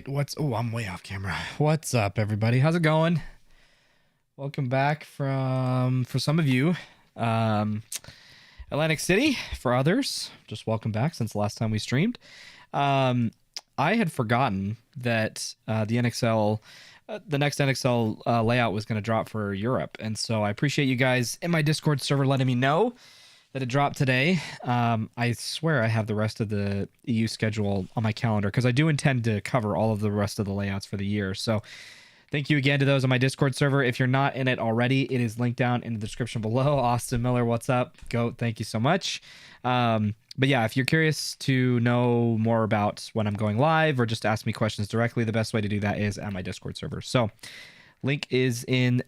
right, oh, I'm way off camera. What's up, everybody? How's it going? Welcome back for some of you, Atlantic City. For others, just welcome back since the last time we streamed. I had forgotten that the NXL, the next NXL layout was going to drop for Europe, and so I appreciate you guys in my Discord server letting me know that it dropped today. I swear I have the rest of the EU schedule on my calendar because I do intend to cover all of the rest of the layouts for the year. So thank you again to those on my Discord server. If you're not in it already, it is linked down in the description below. Austin Miller, what's up? Goat, thank you so much. But yeah, if you're curious to know more about when I'm going live or just ask me questions directly, the best way to do that is at my Discord server. So link is in...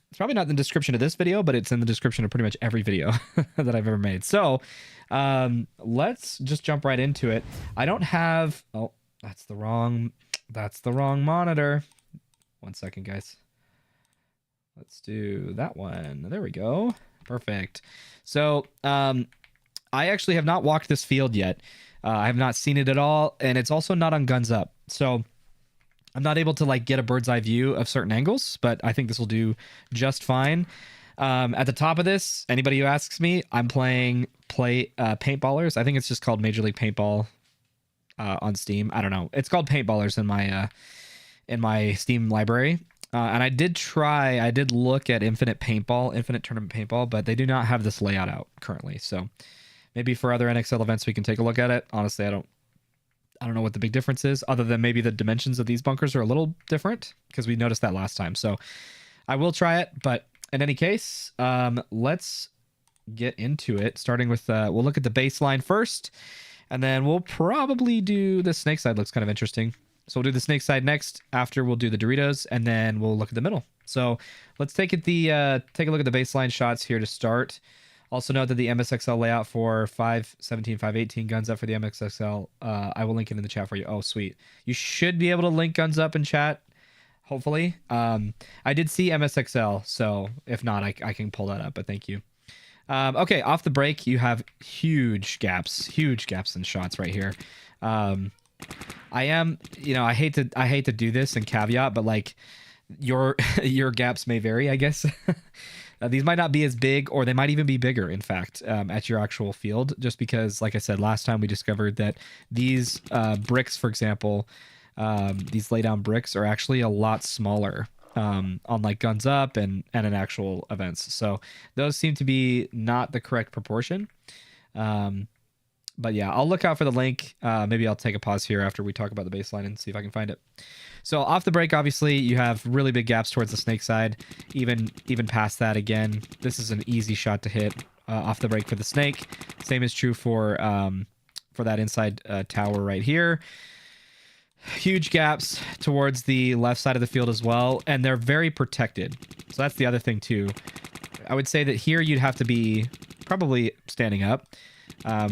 It's probably not in the description of this video, but it's in the description of pretty much every video that I've ever made. So let's just jump right into it. I don't have... Oh, that's the wrong monitor. 1 second, guys. Let's do that one. There we go. Perfect. So I actually have not walked this field yet. I have not seen it at all, and it's also not on Guns Up. So I'm not able to like get a bird's eye view of certain angles, but I think this will do just fine. At the top of this, anybody who asks me, I'm playing Paintballers. I think it's just called Major League Paintball on Steam. I don't know. It's called Paintballers in my Steam library. And I did look at Infinite Tournament Paintball, but they do not have this layout out currently. So maybe for other NXL events we can take a look at it. Honestly, I don't know what the big difference is, other than maybe the dimensions of these bunkers are a little different, because we noticed that last time. So I will try it, but in any case, let's get into it, starting with, we'll look at the baseline first, and then we'll probably do the snake side. Looks kind of interesting. So we'll do the snake side next, after we'll do the Doritos, and then we'll look at the middle. So let's take a look at the baseline shots here to start. Also note that the MSXL layout for 517, 518 Guns Up for the MSXL, I will link it in the chat for you. Oh, sweet. You should be able to link Guns Up in chat, hopefully. I did see MSXL, so if not, I can pull that up, but thank you. Okay, off the break, you have huge gaps in shots right here. I hate to do this and caveat, but like your gaps may vary, I guess. These might not be as big, or they might even be bigger, in fact, at your actual field, just because, like I said, last time we discovered that these bricks, for example, these laydown bricks are actually a lot smaller on like Guns Up and in actual events. So those seem to be not the correct proportion. But yeah, I'll look out for the link. Maybe I'll take a pause here after we talk about the baseline and see if I can find it. So off the break, obviously, you have really big gaps towards the snake side. Even past that, again, this is an easy shot to hit off the break for the snake. Same is true for that inside tower right here. Huge gaps towards the left side of the field as well, and they're very protected. So that's the other thing too. I would say that here you'd have to be probably standing up,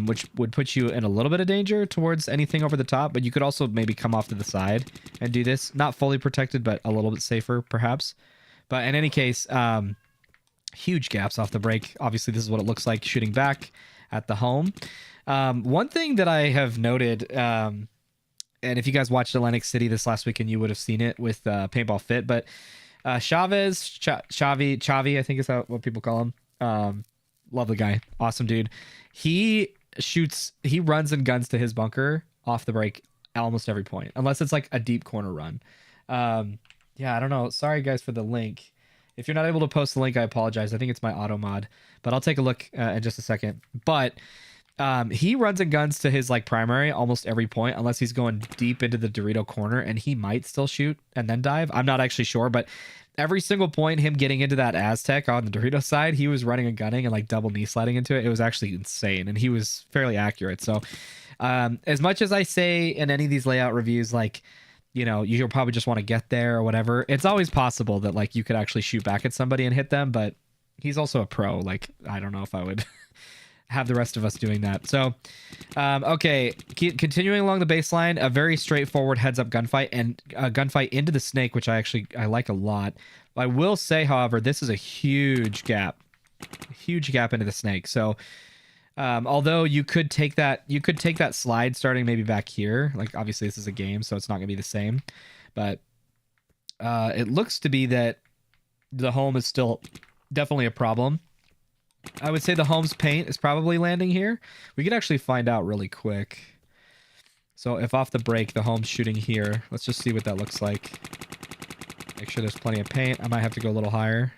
which would put you in a little bit of danger towards anything over the top, but you could also maybe come off to the side and do this. Not fully protected, but a little bit safer, perhaps. But in any case, huge gaps off the break. Obviously, this is what it looks like shooting back at the home. One thing that I have noted, and if you guys watched Atlantic City this last weekend, you would have seen it with Paintball Fit, but Chavi, I think is what people call him. Lovely guy. Awesome dude. He runs and guns to his bunker off the break almost every point, unless it's like a deep corner run. Yeah, I don't know. Sorry guys for the link. If you're not able to post the link, I apologize. I think it's my auto mod, but I'll take a look in just a second. But he runs and guns to his like primary almost every point, unless he's going deep into the Dorito corner, and he might still shoot and then dive. I'm not actually sure, but every single point, him getting into that Aztec on the Dorito side, he was running and gunning and like double knee sliding into it. It was actually insane, and he was fairly accurate. So as much as I say in any of these layout reviews, like, you know, you'll probably just want to get there or whatever, it's always possible that like you could actually shoot back at somebody and hit them, but he's also a pro. Like, I don't know if I would have the rest of us doing that. So okay, continuing along the baseline, a very straightforward heads-up gunfight, and a gunfight into the snake, which I like a lot. I will say, however, this is a huge gap into the snake. So Although you could take that slide starting maybe back here. Like obviously this is a game, so it's not gonna be the same. But it looks to be that the home is still definitely a problem. I would say the home's paint is probably landing here. We could actually find out really quick. So if off the break, the home's shooting here. Let's just see what that looks like. Make sure there's plenty of paint. I might have to go a little higher.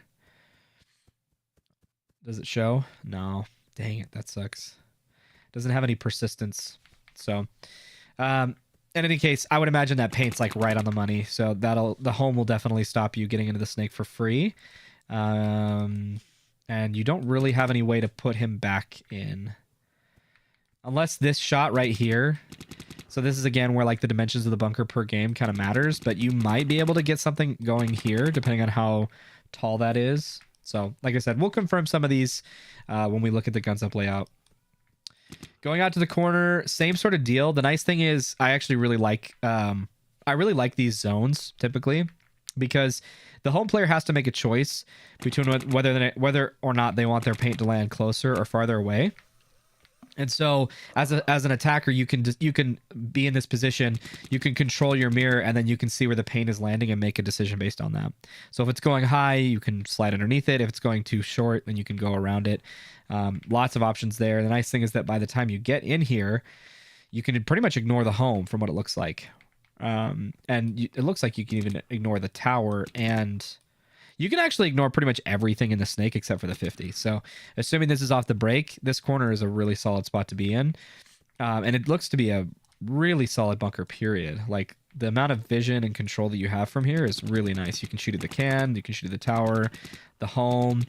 Does it show? No. Dang it, that sucks. Doesn't have any persistence. So, in any case, I would imagine that paint's like right on the money. So the home will definitely stop you getting into the snake for free. And you don't really have any way to put him back in. Unless this shot right here. So this is again where like the dimensions of the bunker per game kind of matters. But you might be able to get something going here depending on how tall that is. So like I said, we'll confirm some of these when we look at the guns up layout. Going out to the corner, same sort of deal. The nice thing is I actually really like these zones typically because the home player has to make a choice between whether or not they want their paint to land closer or farther away. And so as an attacker, you can be in this position, you can control your mirror, and then you can see where the paint is landing and make a decision based on that. So if it's going high, you can slide underneath it. If it's going too short, then you can go around it. Lots of options there. The nice thing is that by the time you get in here, you can pretty much ignore the home from what it looks like. It looks like you can even ignore the tower, and you can actually ignore pretty much everything in the snake except for the 50. So assuming this is off the break, this corner is a really solid spot to be in. And it looks to be a really solid bunker period. Like the amount of vision and control that you have from here is really nice. You can shoot at the can, you can shoot at the tower, the home,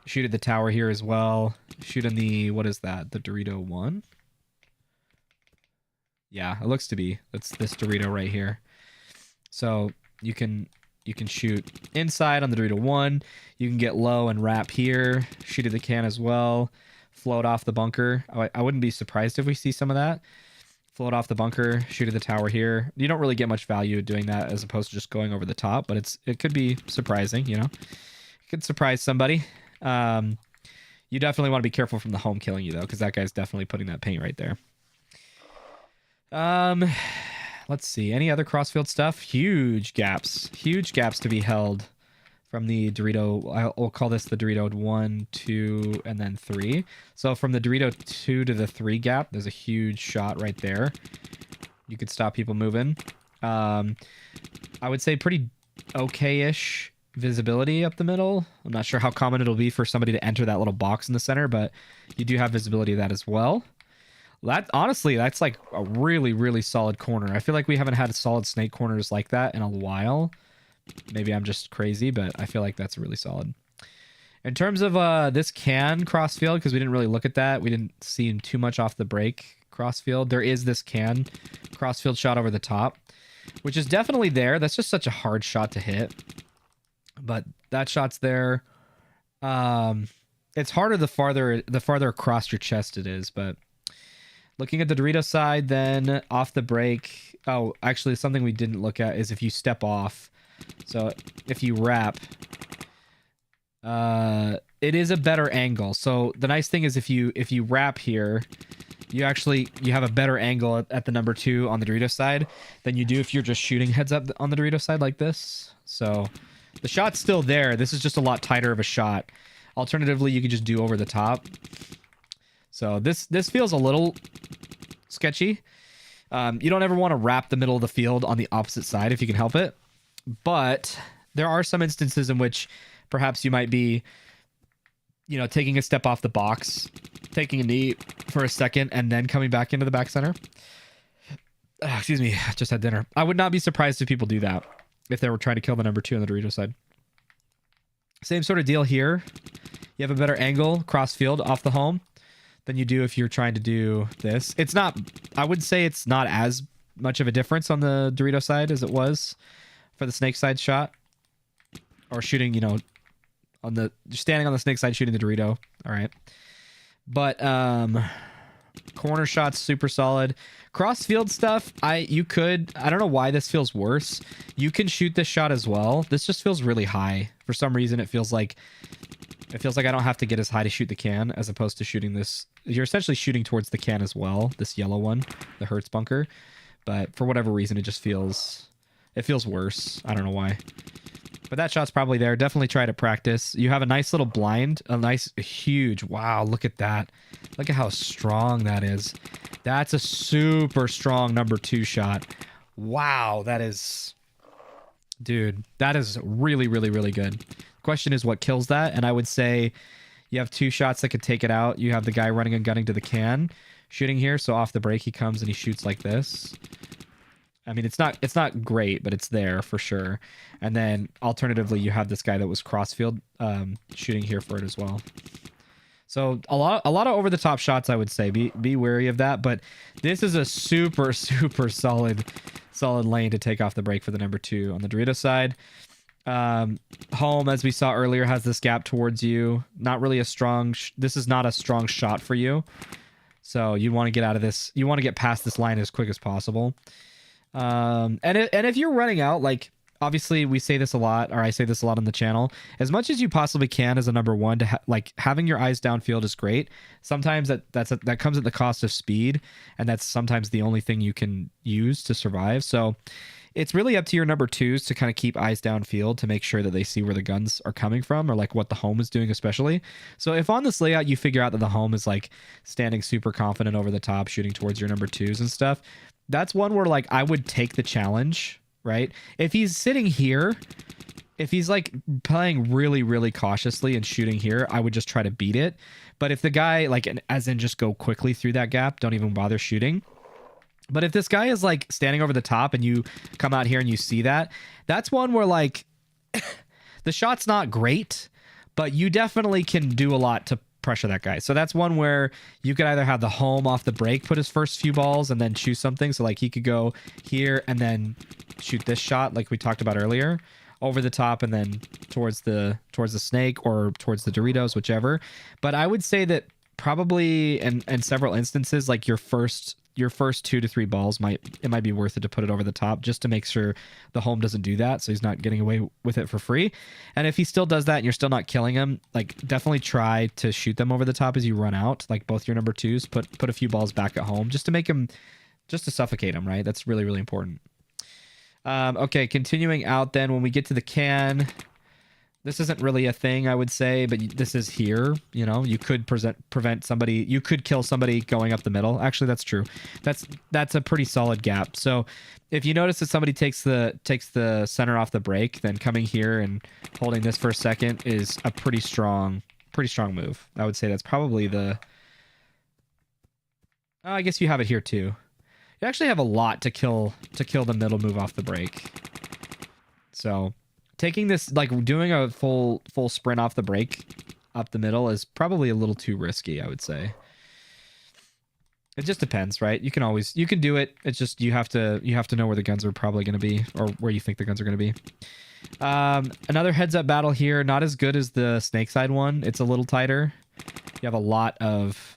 shoot at the tower here as well. Shoot in the, what is that? The Dorito 1? Yeah, it looks to be. That's this Dorito right here. So you can shoot inside on the Dorito 1. You can get low and wrap here. Shoot at the can as well. Float off the bunker. I wouldn't be surprised if we see some of that. Float off the bunker. Shoot at the tower here. You don't really get much value doing that as opposed to just going over the top, but it could be surprising, you know. It could surprise somebody. You definitely want to be careful from the home killing you, though, because that guy's definitely putting that paint right there. Let's see. Any other crossfield stuff? Huge gaps. Huge gaps to be held from the Dorito. I'll call this the Dorito 1, 2, and then 3. So from the Dorito 2 to the 3 gap, there's a huge shot right there. You could stop people moving. I would say pretty okay-ish visibility up the middle. I'm not sure how common it'll be for somebody to enter that little box in the center, but you do have visibility of that as well. Honestly, that's like a really, really solid corner. I feel like we haven't had solid snake corners like that in a while. Maybe I'm just crazy, but I feel like that's really solid. In terms of this can crossfield, because we didn't really look at that. We didn't see too much off the break crossfield. There is this can crossfield shot over the top, which is definitely there. That's just such a hard shot to hit. But that shot's there. It's harder the farther across your chest it is, but looking at the Dorito side, then off the break. Oh, actually, something we didn't look at is if you step off. So if you wrap, it is a better angle. So the nice thing is if you wrap here, you have a better angle at the number 2 on the Dorito side than you do if you're just shooting heads up on the Dorito side like this. So the shot's still there. This is just a lot tighter of a shot. Alternatively, you could just do over the top. So this feels a little sketchy. You don't ever want to wrap the middle of the field on the opposite side if you can help it. But there are some instances in which perhaps you might be, you know, taking a step off the box, taking a knee for a second, and then coming back into the back center. Excuse me, I just had dinner. I would not be surprised if people do that if they were trying to kill the number 2 on the Dorito side. Same sort of deal here. You have a better angle cross field off the home than you do if you're trying to do this. It's not, I would say it's not as much of a difference on the Dorito side as it was for the snake side shot. Or shooting, you know, standing on the snake side shooting the Dorito. All right. But corner shots super solid. Cross field stuff, I don't know why this feels worse. You can shoot this shot as well. This just feels really high. For some reason it feels like It feels like I don't have to get as high to shoot the can as opposed to shooting this. You're essentially shooting towards the can as well, this yellow one, the Hertz bunker. But for whatever reason, it just feels... It feels worse. I don't know why. But that shot's probably there. Definitely try to practice. You have a nice little blind. A nice, huge... Wow, look at that. Look at how strong that is. That's a super strong number 2 shot. Wow, that is... Dude, that is really, really, really good. Question is what kills that, and I would say you have 2 shots that could take it out. You have the guy running and gunning to the can, shooting here, so off the break he comes and he shoots like this. I mean, it's not great, but it's there for sure. And then alternatively, you have this guy that was crossfield shooting here for it as well. So a lot of over the top shots, I would say. Be wary of that, but this is a super solid lane to take off the break for the number 2 on the Dorito side. Home, as we saw earlier, has this gap towards you. Not really a strong... This is not a strong shot for you. So you want to get out of this. You want to get past this line as quick as possible. And if you're running out, like, obviously we say this a lot, or I say this a lot on the channel, as much as you possibly can as a number 1 to like having your eyes downfield is great. Sometimes that comes at the cost of speed, and that's sometimes the only thing you can use to survive. So it's really up to your number 2s to kind of keep eyes downfield to make sure that they see where the guns are coming from, or like what the home is doing especially. So if on this layout you figure out that the home is like standing super confident over the top, shooting towards your number 2s and stuff, that's one where like I would take the challenge, right? If he's sitting here, if he's like playing really, really cautiously and shooting here, I would just try to beat it. But if the guy, like, as in just go quickly through that gap, don't even bother shooting. But if this guy is like standing over the top and you come out here and you see that, that's one where like the shot's not great, but you definitely can do a lot to pressure that guy. So that's one where you could either have the home off the break, put his first few balls and then choose something. So like he could go here and then shoot this shot like we talked about earlier, over the top and then towards the snake or towards the Doritos, whichever. But I would say that probably in several instances, like your first 2 to 3 balls might be worth it to put it over the top just to make sure the home doesn't do that, so he's not getting away with it for free. And if he still does that and you're still not killing him, like definitely try to shoot them over the top as you run out, like both your number 2s. Put a few balls back at home just to make him, just to suffocate him, right? That's really, really important. Okay, continuing out then, when we get to the can, this isn't really a thing, I would say, but this is here. You know, you could prevent somebody. You could kill somebody going up the middle. Actually, that's true. That's a pretty solid gap. So if you notice that somebody takes the center off the break, then coming here and holding this for a second is a pretty strong move. I would say that's probably the... Oh, I guess you have it here too. You actually have a lot to kill the middle move off the break. So taking this, like doing a full sprint off the break up the middle is probably a little too risky, I would say. It just depends, right? You can do it. It's just you have to know where the guns are probably going to be, or where you think the guns are going to be. Another heads up battle here, not as good as the snake side one. It's a little tighter. You have a lot of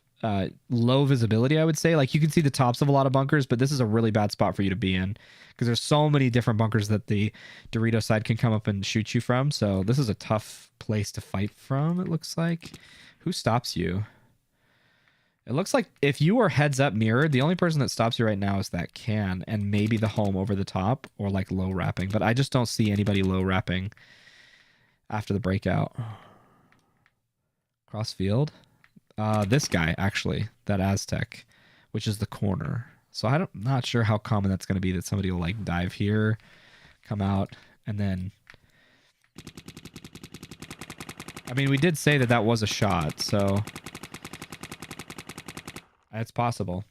low visibility, I would say. Like you can see the tops of a lot of bunkers, but this is a really bad spot for you to be in because there's so many different bunkers that the Dorito side can come up and shoot you from. So this is a tough place to fight from, it looks like. Who stops you? It looks like if you are heads up mirrored, the only person that stops you right now is that can, and maybe the home over the top, or like low wrapping. But I just don't see anybody low wrapping after the breakout. Cross field. This guy, actually, that Aztec, which is the corner. So I'm not sure how common that's going to be, that somebody will like dive here, come out, and then... I mean, we did say that that was a shot, so... It's possible.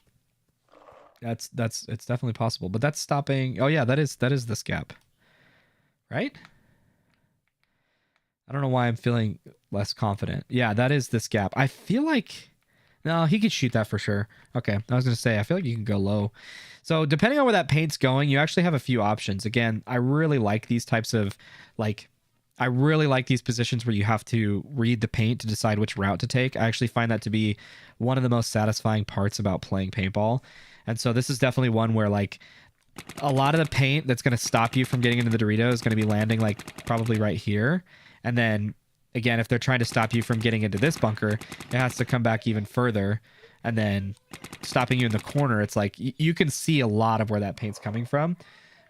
It's definitely possible, but that's stopping. Oh yeah, that is this gap, right? I don't know why I'm feeling less confident. Yeah, that is this gap. I feel like no, he could shoot that for sure. Okay, I was gonna say I feel like you can go low. So depending on where that paint's going, you actually have a few options. Again, I really like these types of I really like these positions where you have to read the paint to decide which route to take. I actually find that to be one of the most satisfying parts about playing paintball. And so this is definitely one where like a lot of the paint that's going to stop you from getting into the Dorito is going to be landing like probably right here. And then again, if they're trying to stop you from getting into this bunker, it has to come back even further. And then stopping you in the corner, it's like you can see a lot of where that paint's coming from.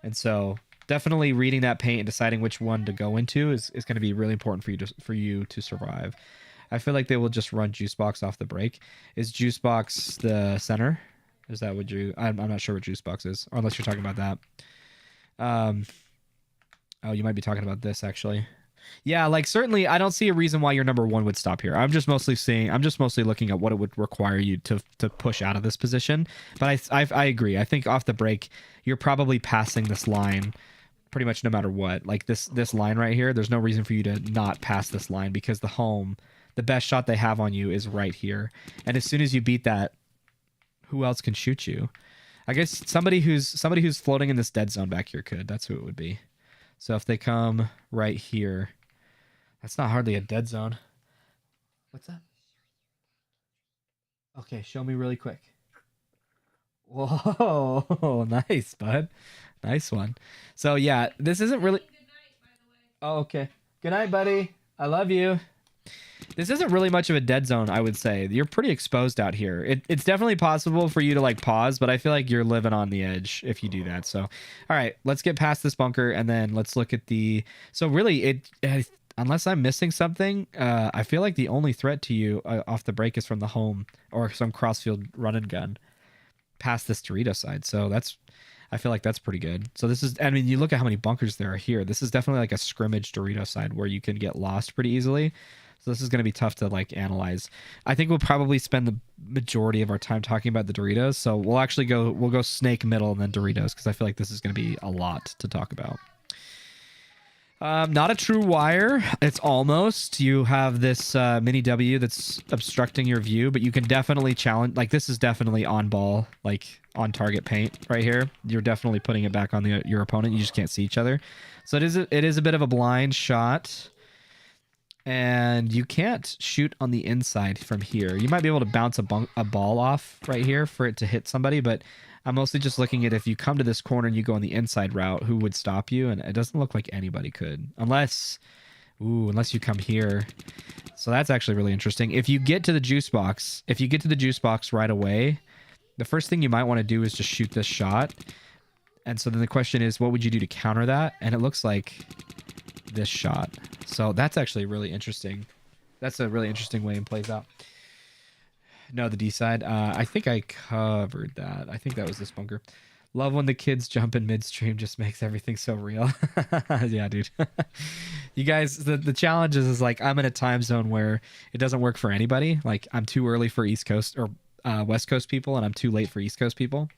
And so definitely reading that paint and deciding which one to go into is going to be really important for you to survive. I feel like they will just run Juicebox off the break. Is Juicebox the center? Is that what you... I'm not sure what Juicebox is, or unless you're talking about that. Oh, you might be talking about this, actually. Yeah, like, certainly, I don't see a reason why your number 1 would stop here. I'm just mostly looking at what it would require you to push out of this position. But I agree. I think off the break, you're probably passing this line pretty much no matter what. Like, this line right here, there's no reason for you to not pass this line, because the best shot they have on you is right here. And as soon as you beat that, who else can shoot you? I guess somebody who's floating in this dead zone back here could. That's who it would be. So if they come right here, that's not hardly a dead zone. What's that? Okay, show me really quick. Whoa, nice, bud. Nice one. So yeah, this isn't really... Oh, okay. Good night, buddy. I love you. This isn't really much of a dead zone, I would say. You're pretty exposed out here. It's definitely possible for you to like pause, but I feel like you're living on the edge if you do that. So, all right, let's get past this bunker and then let's look at the... So really, unless I'm missing something, I feel like the only threat to you off the break is from the home or some crossfield run and gun past this Dorito side. So I feel like that's pretty good. So this is, I mean, you look at how many bunkers there are here. This is definitely like a scrimmage Dorito side where you can get lost pretty easily. So this is going to be tough to like analyze. I think we'll probably spend the majority of our time talking about the Doritos. So we'll go snake middle and then Doritos, because I feel like this is going to be a lot to talk about. Not a true wire. It's almost. You have this mini W that's obstructing your view, but you can definitely challenge. Like, this is definitely on ball, like on target paint right here. You're definitely putting it back on your opponent. You just can't see each other. So it is a bit of a blind shot. And you can't shoot on the inside from here. You might be able to bounce a ball off right here for it to hit somebody, but I'm mostly just looking at if you come to this corner and you go on the inside route, who would stop you? And it doesn't look like anybody could. Unless you come here. So that's actually really interesting. If you get to the juice box, right away, the first thing you might want to do is just shoot this shot. And so then the question is, what would you do to counter that? And it looks like this shot. So that's actually really interesting. That's a really interesting way it plays out. No, the D side. I think I covered that. I think that was this bunker. Love when the kids jump in midstream, just makes everything so real. Yeah, dude. You guys, the challenge is like, I'm in a time zone where it doesn't work for anybody. Like, I'm too early for East Coast or West Coast people, and I'm too late for East Coast people.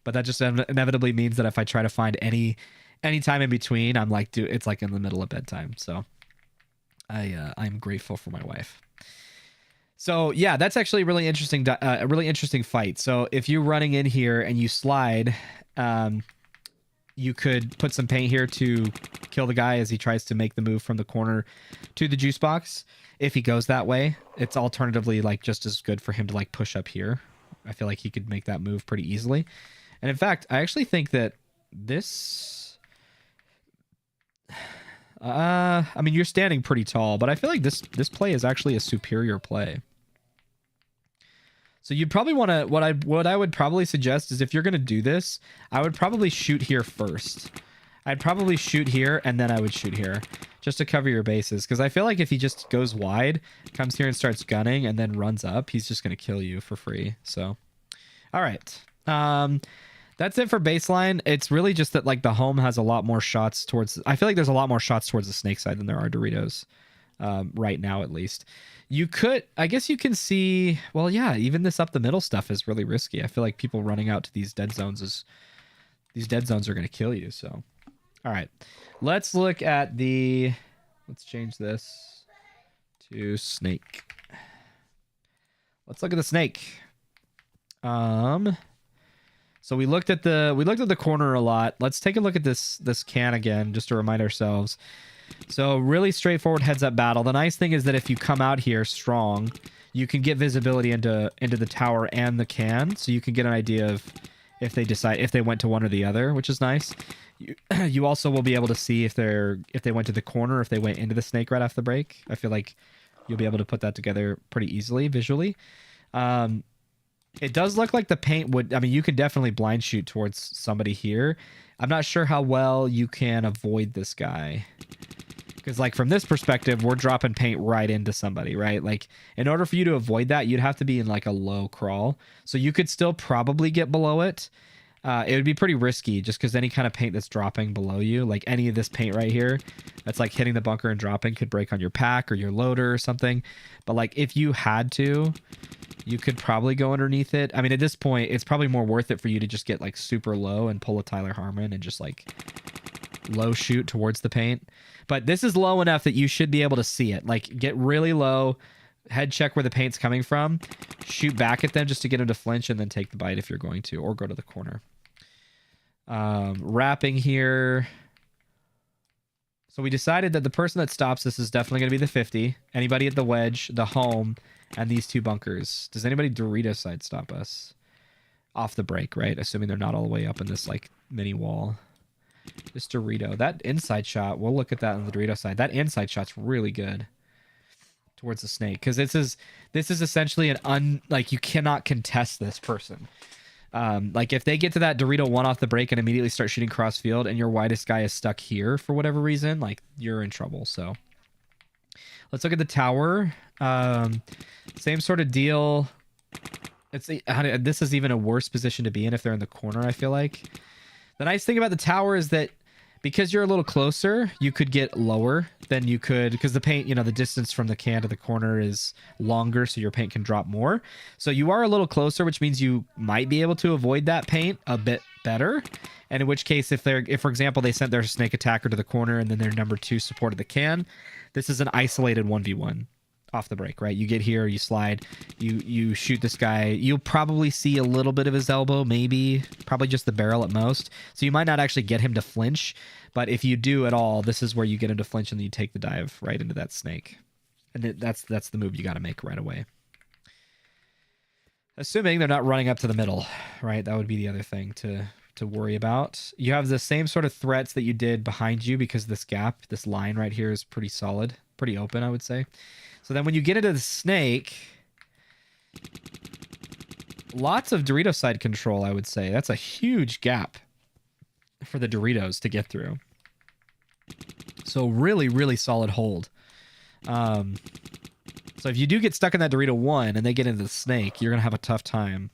But that just inevitably means that if I try to find any time in between, I'm like, dude, it's like in the middle of bedtime. So I'm grateful for my wife. So yeah, that's actually a really interesting fight. So if you're running in here and you slide, you could put some paint here to kill the guy as he tries to make the move from the corner to the juice box. If he goes that way, it's alternatively like just as good for him to like push up here. I feel like he could make that move pretty easily. And in fact, I actually think that this, I mean, you're standing pretty tall, but I feel like this play is actually a superior play. So you'd probably want to, what I would probably suggest is if you're going to do this, I would probably shoot here first. I'd probably shoot here and then I would shoot here just to cover your bases. Because I feel like if he just goes wide, comes here and starts gunning and then runs up, he's just going to kill you for free. So, all right. That's it for baseline. It's really just that like the home has a lot more shots towards, I feel like there's a lot more shots towards the snake side than there are Doritos right now, at least. You could, I guess you can see, well, yeah, even this up the middle stuff is really risky. I feel like people running out to these dead zones are going to kill you. So, all right, let's look at let's change this to snake. Let's look at the snake. So we looked at the corner a lot. Let's take a look at this can again, just to remind ourselves. So really straightforward heads up battle. The nice thing is that if you come out here strong, you can get visibility into the tower and the can, so you can get an idea of if they went to one or the other, which is nice. You also will be able to see if they went to the corner, if they went into the snake right off the break. I feel like you'll be able to put that together pretty easily visually. It does look like the paint would, I mean, you can definitely blind shoot towards somebody here. I'm not sure how well you can avoid this guy. Because, like, from this perspective, we're dropping paint right into somebody, right? Like, in order for you to avoid that, you'd have to be in, like, a low crawl. So you could still probably get below it. It would be pretty risky just because any kind of paint that's dropping below you, like any of this paint right here, that's like hitting the bunker and dropping, could break on your pack or your loader or something. But, like, if you had to, you could probably go underneath it. I mean, at this point, it's probably more worth it for you to just get, like, super low and pull a Tyler Harmon and just, like, low shoot towards the paint. But this is low enough that you should be able to see it. Like, get really low, head check where the paint's coming from, shoot back at them just to get them to flinch, and then take the bite if you're going to, or go to the corner. Wrapping here. So we decided that the person that stops this is definitely going to be the 50. Anybody at the wedge, the home, and these two bunkers. Does anybody Dorito side stop us? Off the break, right? Assuming they're not all the way up in this, like, mini wall. This Dorito. That inside shot, we'll look at that on the Dorito side. That inside shot's really good towards the snake. Because this is essentially like, you cannot contest this person. Like, if they get to that Dorito 1 off the break and immediately start shooting cross field and your widest guy is stuck here for whatever reason, like, you're in trouble. So let's look at the tower. Same sort of deal. This is even a worse position to be in if they're in the corner, I feel like. The nice thing about the tower is that because you're a little closer, you could get lower than you could, because the paint, you know, the distance from the can to the corner is longer, so your paint can drop more. So you are a little closer, which means you might be able to avoid that paint a bit better. And in which case, if for example, they sent their snake attacker to the corner and then their number 2 supported the can, this is an isolated 1v1 off the break, right? You get here, you slide, you shoot this guy. You'll probably see a little bit of his elbow, maybe, probably just the barrel at most. So you might not actually get him to flinch, but if you do at all, this is where you get him to flinch and then you take the dive right into that snake. And that's the move you got to make right away. Assuming they're not running up to the middle, right? That would be the other thing to worry about. You have the same sort of threats that you did behind you because this gap, this line right here is pretty solid, pretty open, I would say. So then when you get into the snake, lots of Dorito side control, I would say. That's a huge gap for the Doritos to get through. So really, really solid hold. So if you do get stuck in that Dorito 1 and they get into the snake, you're going to have a tough time.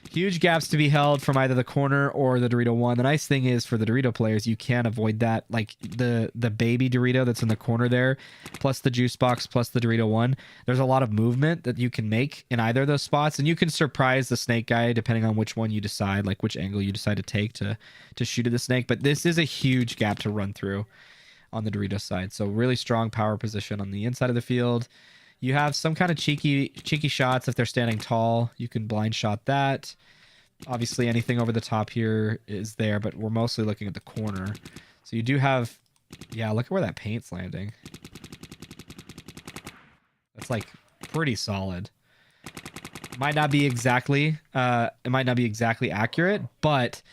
Huge gaps to be held from either the corner or the Dorito 1. The nice thing is for the Dorito players, you can avoid that. Like the baby Dorito that's in the corner there, plus the juice box, plus the Dorito 1. There's a lot of movement that you can make in either of those spots. And you can surprise the snake guy depending on which one you decide, like which angle you decide to take to shoot at the snake. But this is a huge gap to run through on the Dorito side. So really strong power position on the inside of the field. You have some kind of cheeky shots if they're standing tall. You can blind shot that. Obviously, anything over the top here is there, but we're mostly looking at the corner. So you do have... Yeah, look at where that paint's landing. That's, like, pretty solid. Might not be exactly... it might not be exactly accurate, but...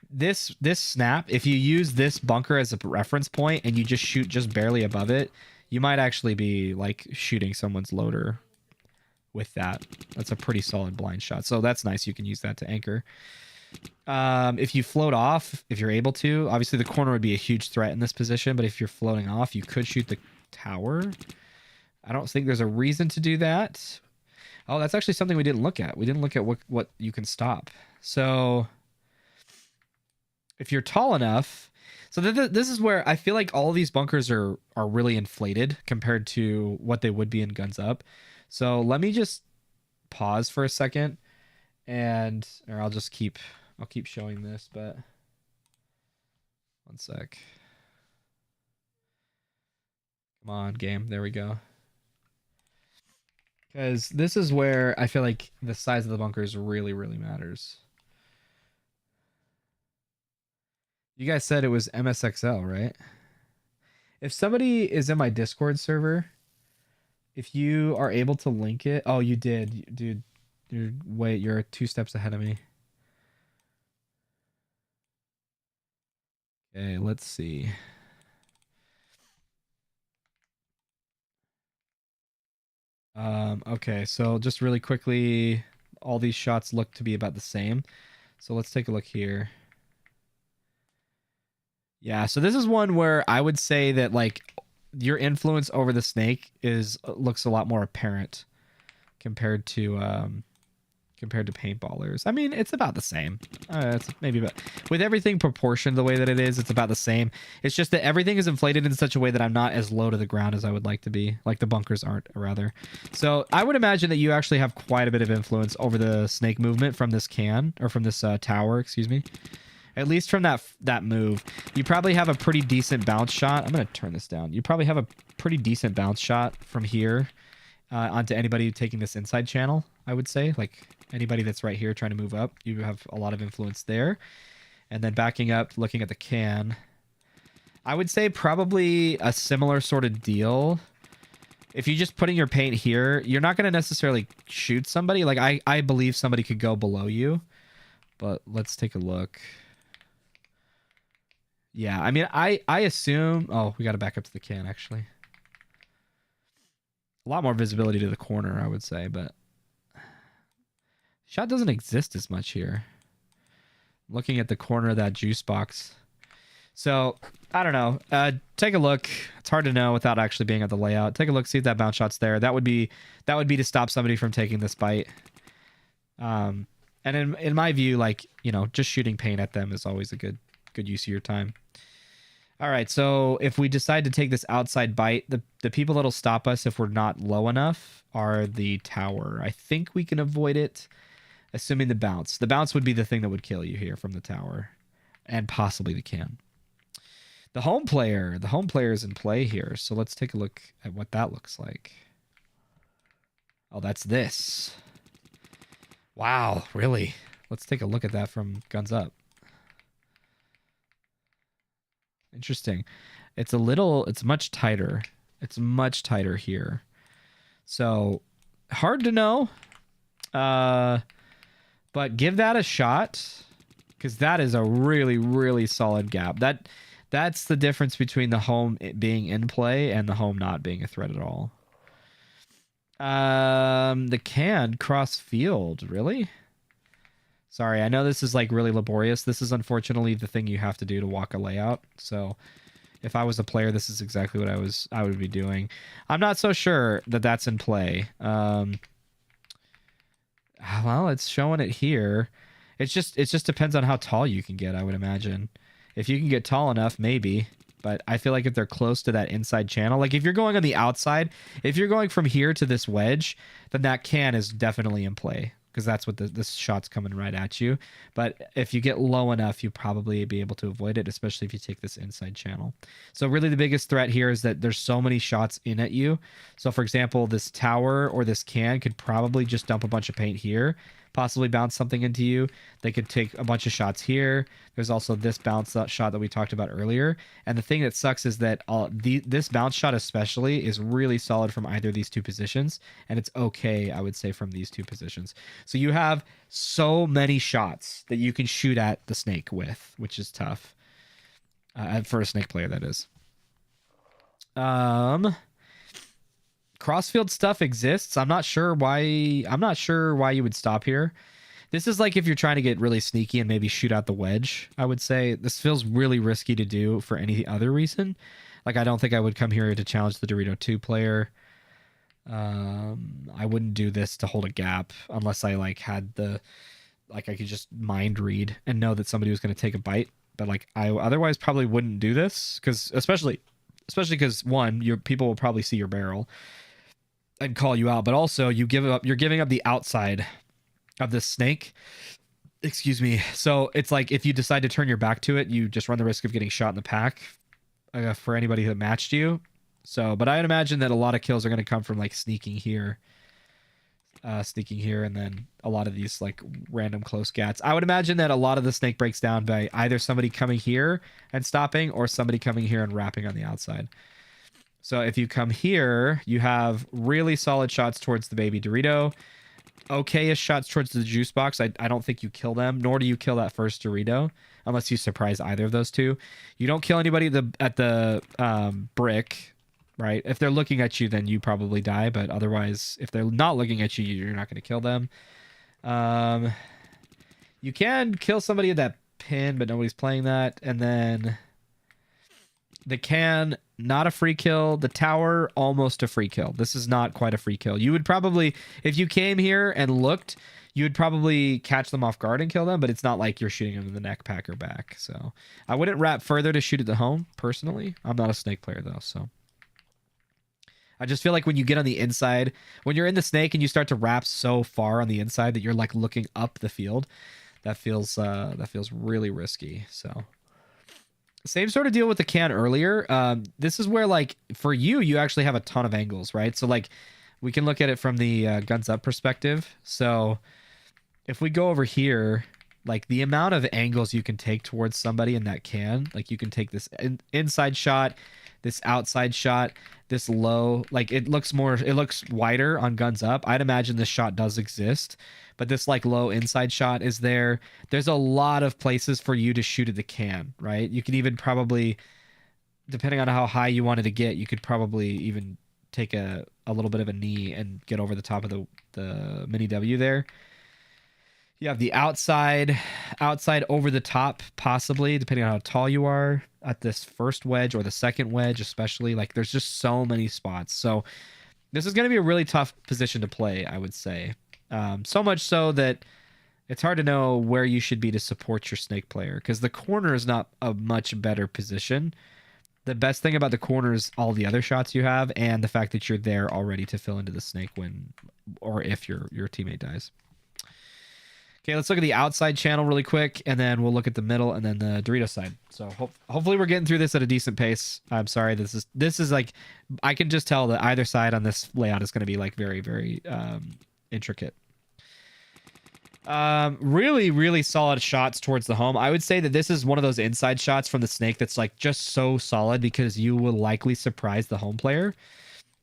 This snap, if you use this bunker as a reference point and you just shoot just barely above it, you might actually be like shooting someone's loader with that. That's a pretty solid blind shot. So that's nice. You can use that to anchor. If you float off, if you're able to, obviously the corner would be a huge threat in this position, but if you're floating off, you could shoot the tower. I don't think there's a reason to do that. Oh, that's actually something we didn't look at. We didn't look at what you can stop. So if you're tall enough... So this is where I feel like all of these bunkers are really inflated compared to what they would be in Guns Up. So let me just pause for a second, or I'll keep showing this, but one sec. Come on, game. There we go. Because this is where I feel like the size of the bunkers really, really matters. You guys said it was MSXL, right? If somebody is in my Discord server, if you are able to link it... Oh, you did. Dude, you're 2 steps ahead of me. Okay, let's see. Okay, so just really quickly, all these shots look to be about the same. So let's take a look here. Yeah, so this is one where I would say that like your influence over the snake looks a lot more apparent compared to paintballers. I mean, it's about the same. It's maybe about with everything proportioned the way that it is, it's about the same. It's just that everything is inflated in such a way that I'm not as low to the ground as I would like to be. Like the bunkers aren't, rather. So I would imagine that you actually have quite a bit of influence over the snake movement from this tower, excuse me. At least from that move. You probably have a pretty decent bounce shot. I'm going to turn this down. You probably have a pretty decent bounce shot from here onto anybody taking this inside channel, I would say. Like anybody that's right here trying to move up, you have a lot of influence there. And then backing up, looking at the can, I would say probably a similar sort of deal. If you're just putting your paint here, you're not going to necessarily shoot somebody. Like I believe somebody could go below you. But let's take a look. Yeah, I mean, I assume... Oh, we got to back up to the can, actually. A lot more visibility to the corner, I would say, but... Shot doesn't exist as much here. Looking at the corner of that juice box. So, I don't know. Take a look. It's hard to know without actually being at the layout. Take a look, see if that bounce shot's there. That would be to stop somebody from taking this bite. And in my view, like, you know, just shooting paint at them is always a good use of your time. All right, so if we decide to take this outside bite, the people that'll stop us if we're not low enough are the tower. I think we can avoid it, assuming the bounce. The bounce would be the thing that would kill you here from the tower, and possibly the can. The home player is in play here, so let's take a look at what that looks like. Oh, that's this. Wow, really? Let's take a look at that from Guns Up. Interesting. It's much tighter. It's much tighter here. So hard to know. But give that a shot, because that is a really, really solid gap. That's the difference between the home being in play and the home not being a threat at all. The can cross field, really? Sorry, I know this is like really laborious. This is unfortunately the thing you have to do to walk a layout. So if I was a player, this is exactly what I would be doing. I'm not so sure that that's in play. Well, it's showing it here. It just depends on how tall you can get, I would imagine. If you can get tall enough, maybe. But I feel like if they're close to that inside channel, like if you're going on the outside, if you're going from here to this wedge, then that can is definitely in play, because that's what this shot's coming right at you. But if you get low enough, you'll probably be able to avoid it, especially if you take this inside channel. So really the biggest threat here is that there's so many shots in at you. So for example, this tower or this can could probably just dump a bunch of paint here, possibly bounce something into you. They could take a bunch of shots here. There's also this bounce shot that we talked about earlier. And the thing that sucks is that this bounce shot especially is really solid from either of these two positions. And it's okay, I would say, from these two positions. So you have so many shots that you can shoot at the snake with, which is tough. For a snake player, that is. Crossfield stuff exists. I'm not sure why you would stop here. This is like if you're trying to get really sneaky and maybe shoot out the wedge, I would say. This feels really risky to do for any other reason. Like, I don't think I would come here to challenge the Dorito 2 player. I wouldn't do this to hold a gap unless I I could just mind read and know that somebody was going to take a bite. But like, I otherwise probably wouldn't do this, because especially because one, your people will probably see your barrel and call you out, but also you're giving up the outside of the snake. Excuse me. So it's like if you decide to turn your back to it, you just run the risk of getting shot in the pack for anybody that matched you. So, but I would imagine that a lot of kills are going to come from like sneaking here, and then a lot of these like random close gats. I would imagine that a lot of the snake breaks down by either somebody coming here and stopping, or somebody coming here and wrapping on the outside. So if you come here, you have really solid shots towards the baby Dorito. okay-ish shots towards the juice box. I don't think you kill them, nor do you kill that first Dorito, unless you surprise either of those two. You don't kill anybody at the brick, right? If they're looking at you, then you probably die, but otherwise, if they're not looking at you, you're not going to kill them. You can kill somebody at that pin, but nobody's playing that. And then the can, not a free kill. The tower, almost a free kill. This is not quite a free kill. You would probably, if you came here and looked, you would probably catch them off guard and kill them, but it's not like you're shooting them in the neck, pack, or back. So I wouldn't wrap further to shoot at the home, personally. I'm not a snake player, though, so. I just feel like when you get on the inside, when you're in the snake and you start to wrap so far on the inside that you're like looking up the field, that feels really risky. So same sort of deal with the can earlier. This is where, like, for you actually have a ton of angles, right? So like we can look at it from the guns up perspective. So if we go over here, like the amount of angles you can take towards somebody in that can, like you can take this inside shot, this outside shot, this low, like it looks wider on guns up. I'd imagine this shot does exist, but this like low inside shot is there. There's a lot of places for you to shoot at the can, right? You could even probably, depending on how high you wanted to get, you could probably even take a little bit of a knee and get over the top of the mini W there. You have the outside over the top, possibly, depending on how tall you are at this first wedge or the second wedge, especially. Like, there's just so many spots. So this is going to be a really tough position to play, I would say. So much so that it's hard to know where you should be to support your snake player, because the corner is not a much better position. The best thing about the corner is all the other shots you have and the fact that you're there already to fill into the snake when or if your teammate dies. Okay, let's look at the outside channel really quick, and then we'll look at the middle and then the Dorito side. So hopefully we're getting through this at a decent pace. I'm sorry, this is like, I can just tell that either side on this layout is going to be like very, very intricate. Really, really solid shots towards the home. I would say that this is one of those inside shots from the snake that's like just so solid because you will likely surprise the home player.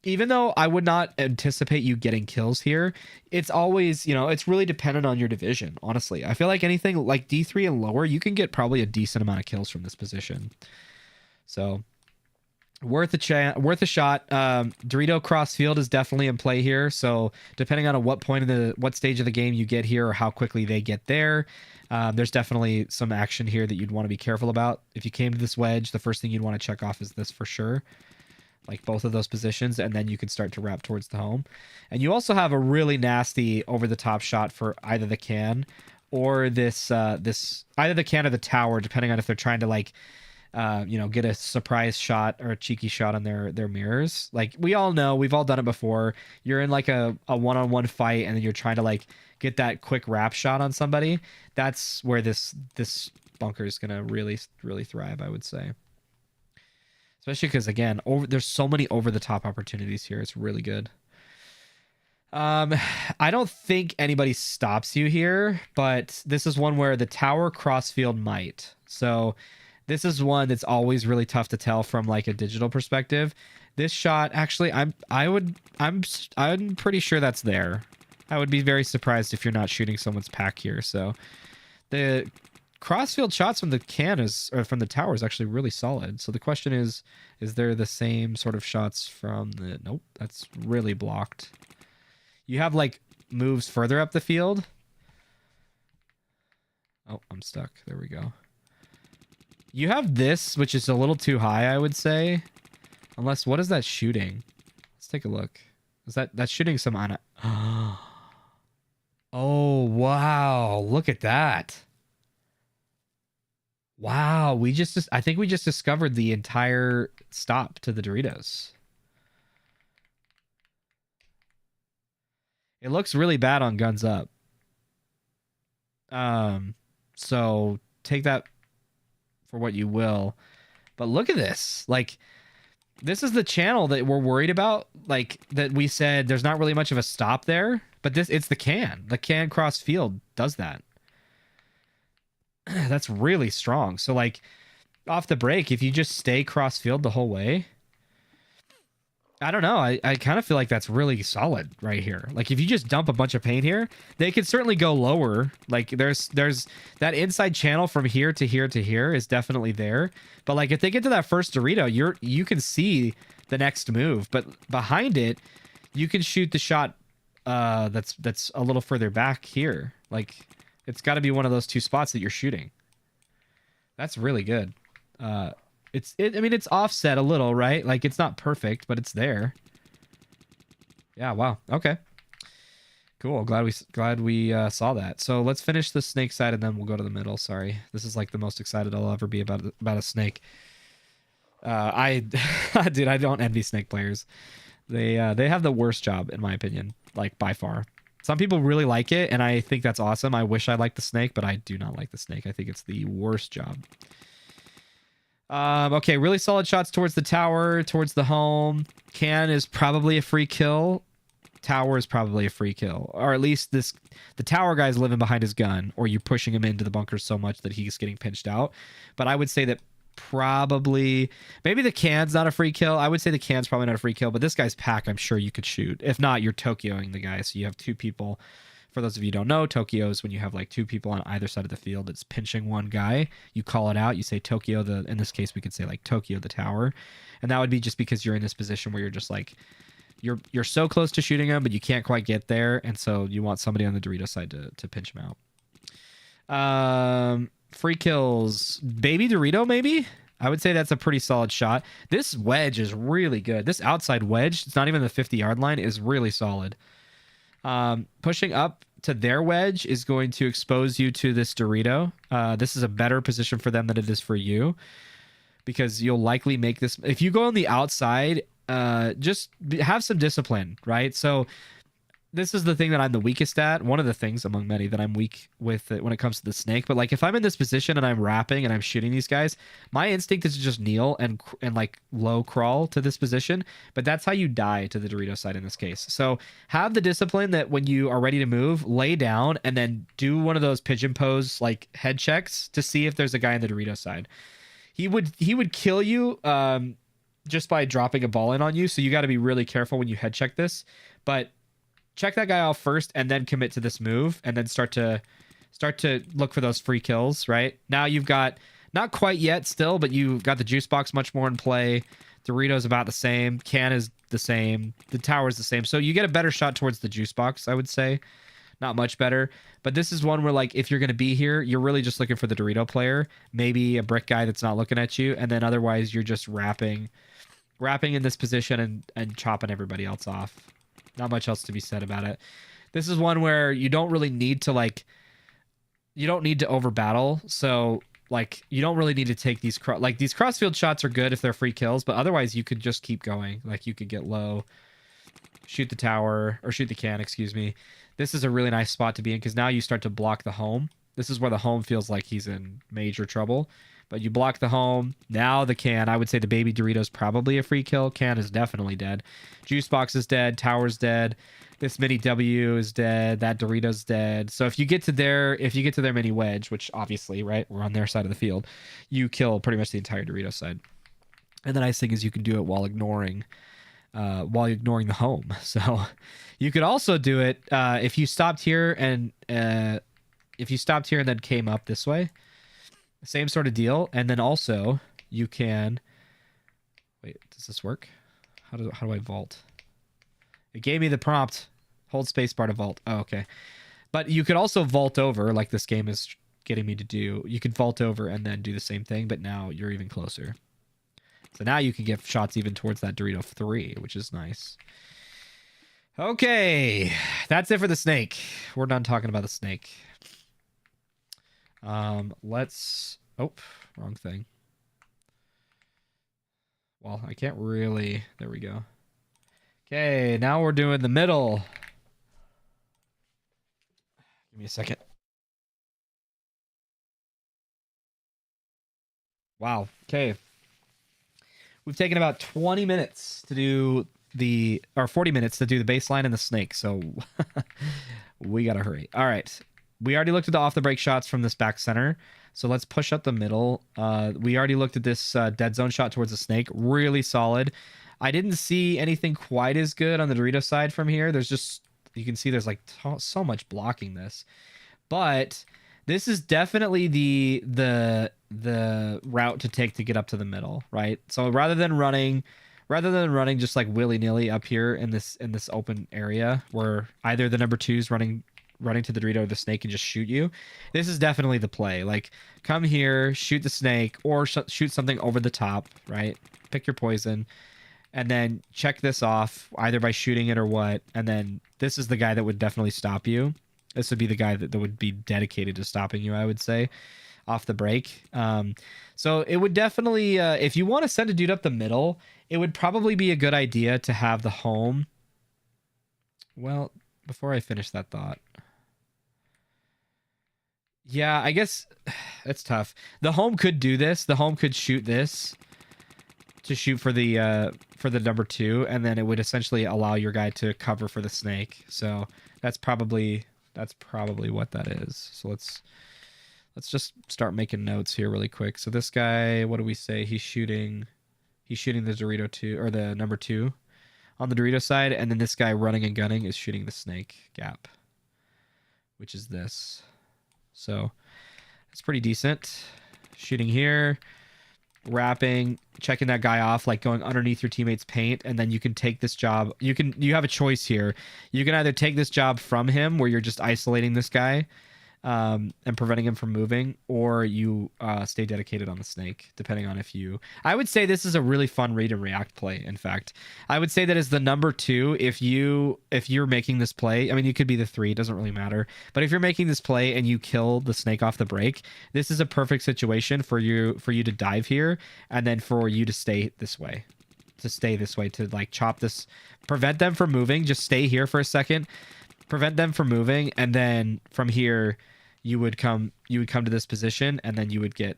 Even though I would not anticipate you getting kills here, it's always, it's really dependent on your division, honestly. I feel like anything like D3 and lower, you can get probably a decent amount of kills from this position. So, worth a shot. Dorito cross field is definitely in play here. So, depending on what stage of the game you get here or how quickly they get there, there's definitely some action here that you'd want to be careful about. If you came to this wedge, the first thing you'd want to check off is this for sure. Like both of those positions, and then you can start to wrap towards the home. And you also have a really nasty over-the-top shot for either the can or this either the can or the tower, depending on if they're trying to like get a surprise shot or a cheeky shot on their mirrors. Like we all know, we've all done it before. You're in like a one-on-one fight, and then you're trying to like get that quick wrap shot on somebody. That's where this bunker is gonna really, really thrive, I would say. Especially because, again, there's so many over-the-top opportunities here. It's really good. I don't think anybody stops you here, but this is one where the tower crossfield might. So this is one that's always really tough to tell from like a digital perspective. This shot, actually, I'm pretty sure that's there. I would be very surprised if you're not shooting someone's pack here. So the crossfield shots from the from the tower is actually really solid. So the question is there the same sort of shots from the... Nope, that's really blocked. You have like moves further up the field. Oh, I'm stuck. There we go. You have this, which is a little too high, I would say. Unless, what is that shooting? Let's take a look. Is that's shooting some on it? Oh, wow. Look at that. Wow, I think we just discovered the entire stop to the Doritos. It looks really bad on guns up. So take that for what you will. But look at this. Like, this is the channel that we're worried about. Like, that we said there's not really much of a stop there. But it's the can. The can cross field does that. That's really strong. So like off the break, if you just stay cross field the whole way, I don't know. I kind of feel like that's really solid right here. Like if you just dump a bunch of paint here, they could certainly go lower. Like there's that inside channel from here to here to here is definitely there. But like if they get to that first Dorito, you can see the next move. But behind it, you can shoot the shot that's a little further back here. Like it's got to be one of those two spots that you're shooting. That's really good. I mean, it's offset a little, right? Like it's not perfect, but it's there. Yeah. Wow. Okay. Cool. Glad we saw that. So let's finish the snake side and then we'll go to the middle. Sorry, this is like the most excited I'll ever be about a snake. Dude, I don't envy snake players. They have the worst job in my opinion, like by far. Some people really like it, and I think that's awesome. I wish I liked the snake, but I do not like the snake. I think it's the worst job. Okay, really solid shots towards the tower, towards the home. Can is probably a free kill. Tower is probably a free kill. Or at least the tower guy's living behind his gun, or you're pushing him into the bunker so much that he's getting pinched out. But I would say that probably, maybe the can's not a free kill. I would say the can's probably not a free kill, but this guy's pack, I'm sure you could shoot. If not, you're Tokyoing the guy. So you have two people. For those of you who don't know, Tokyo is when you have like two people on either side of the field. It's pinching one guy. You call it out. You say Tokyo, in this case, we could say like Tokyo the tower. And that would be just because you're in this position where you're just like, you're so close to shooting him, but you can't quite get there. And so you want somebody on the Dorito side to pinch him out. Free kills. Baby Dorito, maybe? I would say that's a pretty solid shot. This wedge is really good. This outside wedge, it's not even the 50-yard line, is really solid. Pushing up to their wedge is going to expose you to this Dorito. This is a better position for them than it is for you, because you'll likely make this. If you go on the outside, just have some discipline, right? So this is the thing that I'm the weakest at. One of the things among many that I'm weak with when it comes to the snake. But like if I'm in this position and I'm wrapping and I'm shooting these guys, my instinct is to just kneel and like low crawl to this position. But that's how you die to the Dorito side in this case. So have the discipline that when you are ready to move, lay down and then do one of those pigeon pose like head checks to see if there's a guy on the Dorito side. He would kill you just by dropping a ball in on you. So you got to be really careful when you head check this. But check that guy off first and then commit to this move and then start to look for those free kills, right? Now you've got, not quite yet still, but you've got the juice box much more in play. Dorito's about the same. Can is the same. The tower is the same. So you get a better shot towards the juice box, I would say. Not much better. But this is one where, like, if you're going to be here, you're really just looking for the Dorito player. Maybe a brick guy that's not looking at you. And then otherwise, you're just wrapping in this position and chopping everybody else off. Not much else to be said about it. This is one where you don't really need to, like, you don't need to over battle. So, like, you don't really need to take these these crossfield shots are good if they're free kills, but otherwise you could just keep going. Like, you could get low, shoot the tower, or shoot the can, excuse me. This is a really nice spot to be in because now you start to block the home. This is where the home feels like he's in major trouble. But you block the home. Now the can. I would say the baby Dorito's probably a free kill. Can is definitely dead. Juice box is dead. Tower's dead. This mini W is dead. That Dorito's dead. So if you get to their mini wedge, which obviously, right, we're on their side of the field, you kill pretty much the entire Dorito side. And the nice thing is you can do it while ignoring the home. So you could also do it if you stopped here and then came up this way. Same sort of deal. And then also you can wait, does this work? How do I vault? It gave me the prompt. Hold spacebar to vault. Oh, okay. But you could also vault over, like this game is getting me to do. You could vault over and then do the same thing, but now you're even closer. So now you can get shots even towards that Dorito 3, which is nice. Okay. That's it for the snake. We're done talking about the snake. Oh, wrong thing. Well, I can't really, there we go. Okay, now we're doing the middle. Give me a second. Wow, okay. We've taken about 20 minutes to do or 40 minutes to do the baseline and the snake, so we gotta hurry. All right. We already looked at the off the break shots from this back center. So let's push up the middle. We already looked at this dead zone shot towards the snake. Really solid. I didn't see anything quite as good on the Dorito side from here. There's just, you can see there's like so much blocking this. But this is definitely the route to take to get up to the middle, right? So rather than running just like willy-nilly up here in this open area where either the number 2's running to the Dorito or the snake and just shoot you, this is definitely the play. Like, come here, shoot the snake, or shoot something over the top, right? Pick your poison, and then check this off either by shooting it or what, and then this is the guy that would definitely stop you. This would be the guy that would be dedicated to stopping you, I would say, off the break. So it would definitely, if you want to send a dude up the middle, it would probably be a good idea to have the home. Well, before I finish that thought. Yeah, I guess it's tough. The home could do this. The home could shoot this to shoot for the number 2, and then it would essentially allow your guy to cover for the snake. So that's probably what that is. So let's just start making notes here really quick. So this guy, what do we say? He's shooting the Dorito 2 or the number 2 on the Dorito side, and then this guy running and gunning is shooting the snake gap, which is this. So it's pretty decent. Shooting here, wrapping, checking that guy off, like going underneath your teammate's paint, and then you can take this job. You have a choice here. You can either take this job from him where you're just isolating this guy and preventing him from moving, or you stay dedicated on the snake, depending on if you... I would say this is a really fun read and react play, in fact. I would say that as the number 2, if you're making this play, I mean, you could be the 3, it doesn't really matter, but if you're making this play and you kill the snake off the break, this is a perfect situation for you to dive here, and then for you to stay this way. To like chop this, prevent them from moving, just stay here for a second, prevent them from moving, and then from here you would come to this position, and then you would get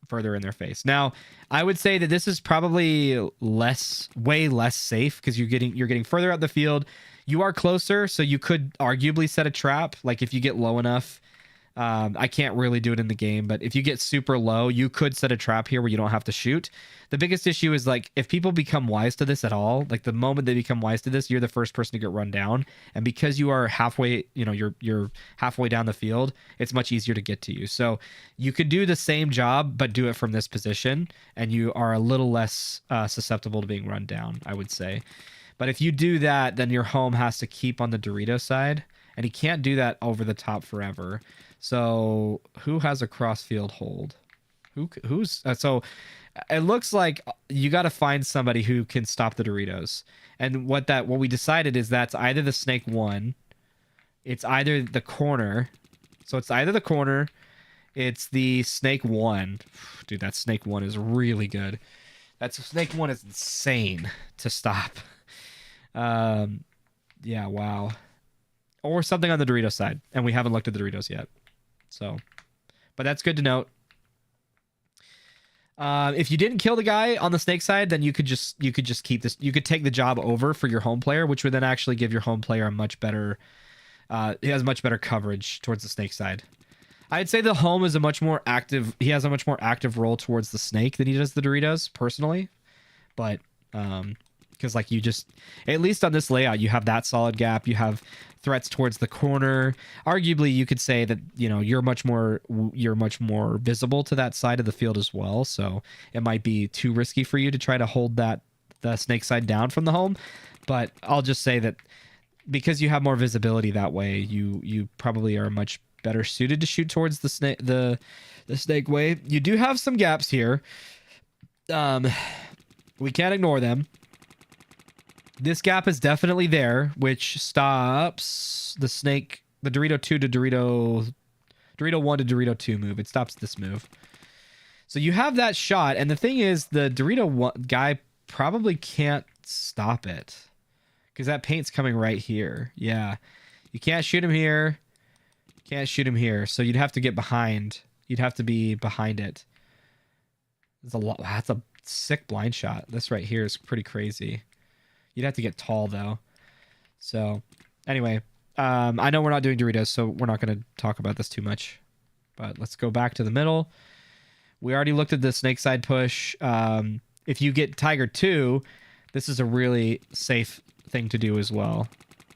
further in their face. Now, I would say that this is probably way less safe because you're getting further out the field. You are closer, so you could arguably set a trap. Like if you get low enough, I can't really do it in the game, but if you get super low, you could set a trap here where you don't have to shoot. The biggest issue is like if people become wise to this at all, like the moment they become wise to this, you're the first person to get run down, and because you are halfway, you're halfway down the field, it's much easier to get to you. So you could do the same job but do it from this position, and you are a little less susceptible to being run down, I would say. But if you do that, then your home has to keep on the Dorito side, and he can't do that over the top forever. So who has a crossfield hold? Who's so it looks like you got to find somebody who can stop the Doritos. And what we decided is that's either the snake 1, it's either the corner. So it's either the corner, it's the snake 1. Dude, that snake 1 is really good. That snake 1 is insane to stop. Yeah, wow. Or something on the Dorito side, and we haven't looked at the Doritos yet. So, but that's good to note. If you didn't kill the guy on the snake side, then you could just keep this. You could take the job over for your home player, which would then actually give your home player a much better. He has much better coverage towards the snake side. I'd say the home is a much more active. He has a much more active role towards the snake than he does the Doritos, personally. But because like you just, at least on this layout, you have that solid gap. You have threats towards the corner. Arguably, you could say that you're much more visible to that side of the field as well. So it might be too risky for you to try to hold the snake side down from the home. But I'll just say that because you have more visibility that way, you probably are much better suited to shoot towards the snake way. You do have some gaps here. We can't ignore them. This gap is definitely there, which stops the Dorito 2 to Dorito 1 to Dorito 2 move. It stops this move. So you have that shot, and the thing is, the Dorito 1 guy probably can't stop it because that paint's coming right here. Yeah, you can't shoot him here. Can't shoot him here. So you'd have to get behind. You'd have to be behind it. That's a sick blind shot. This right here is pretty crazy. You'd have to get tall, though. So, anyway, I know we're not doing Doritos, so we're not going to talk about this too much. But let's go back to the middle. We already looked at the snake side push. If you get Tiger 2, this is a really safe thing to do as well.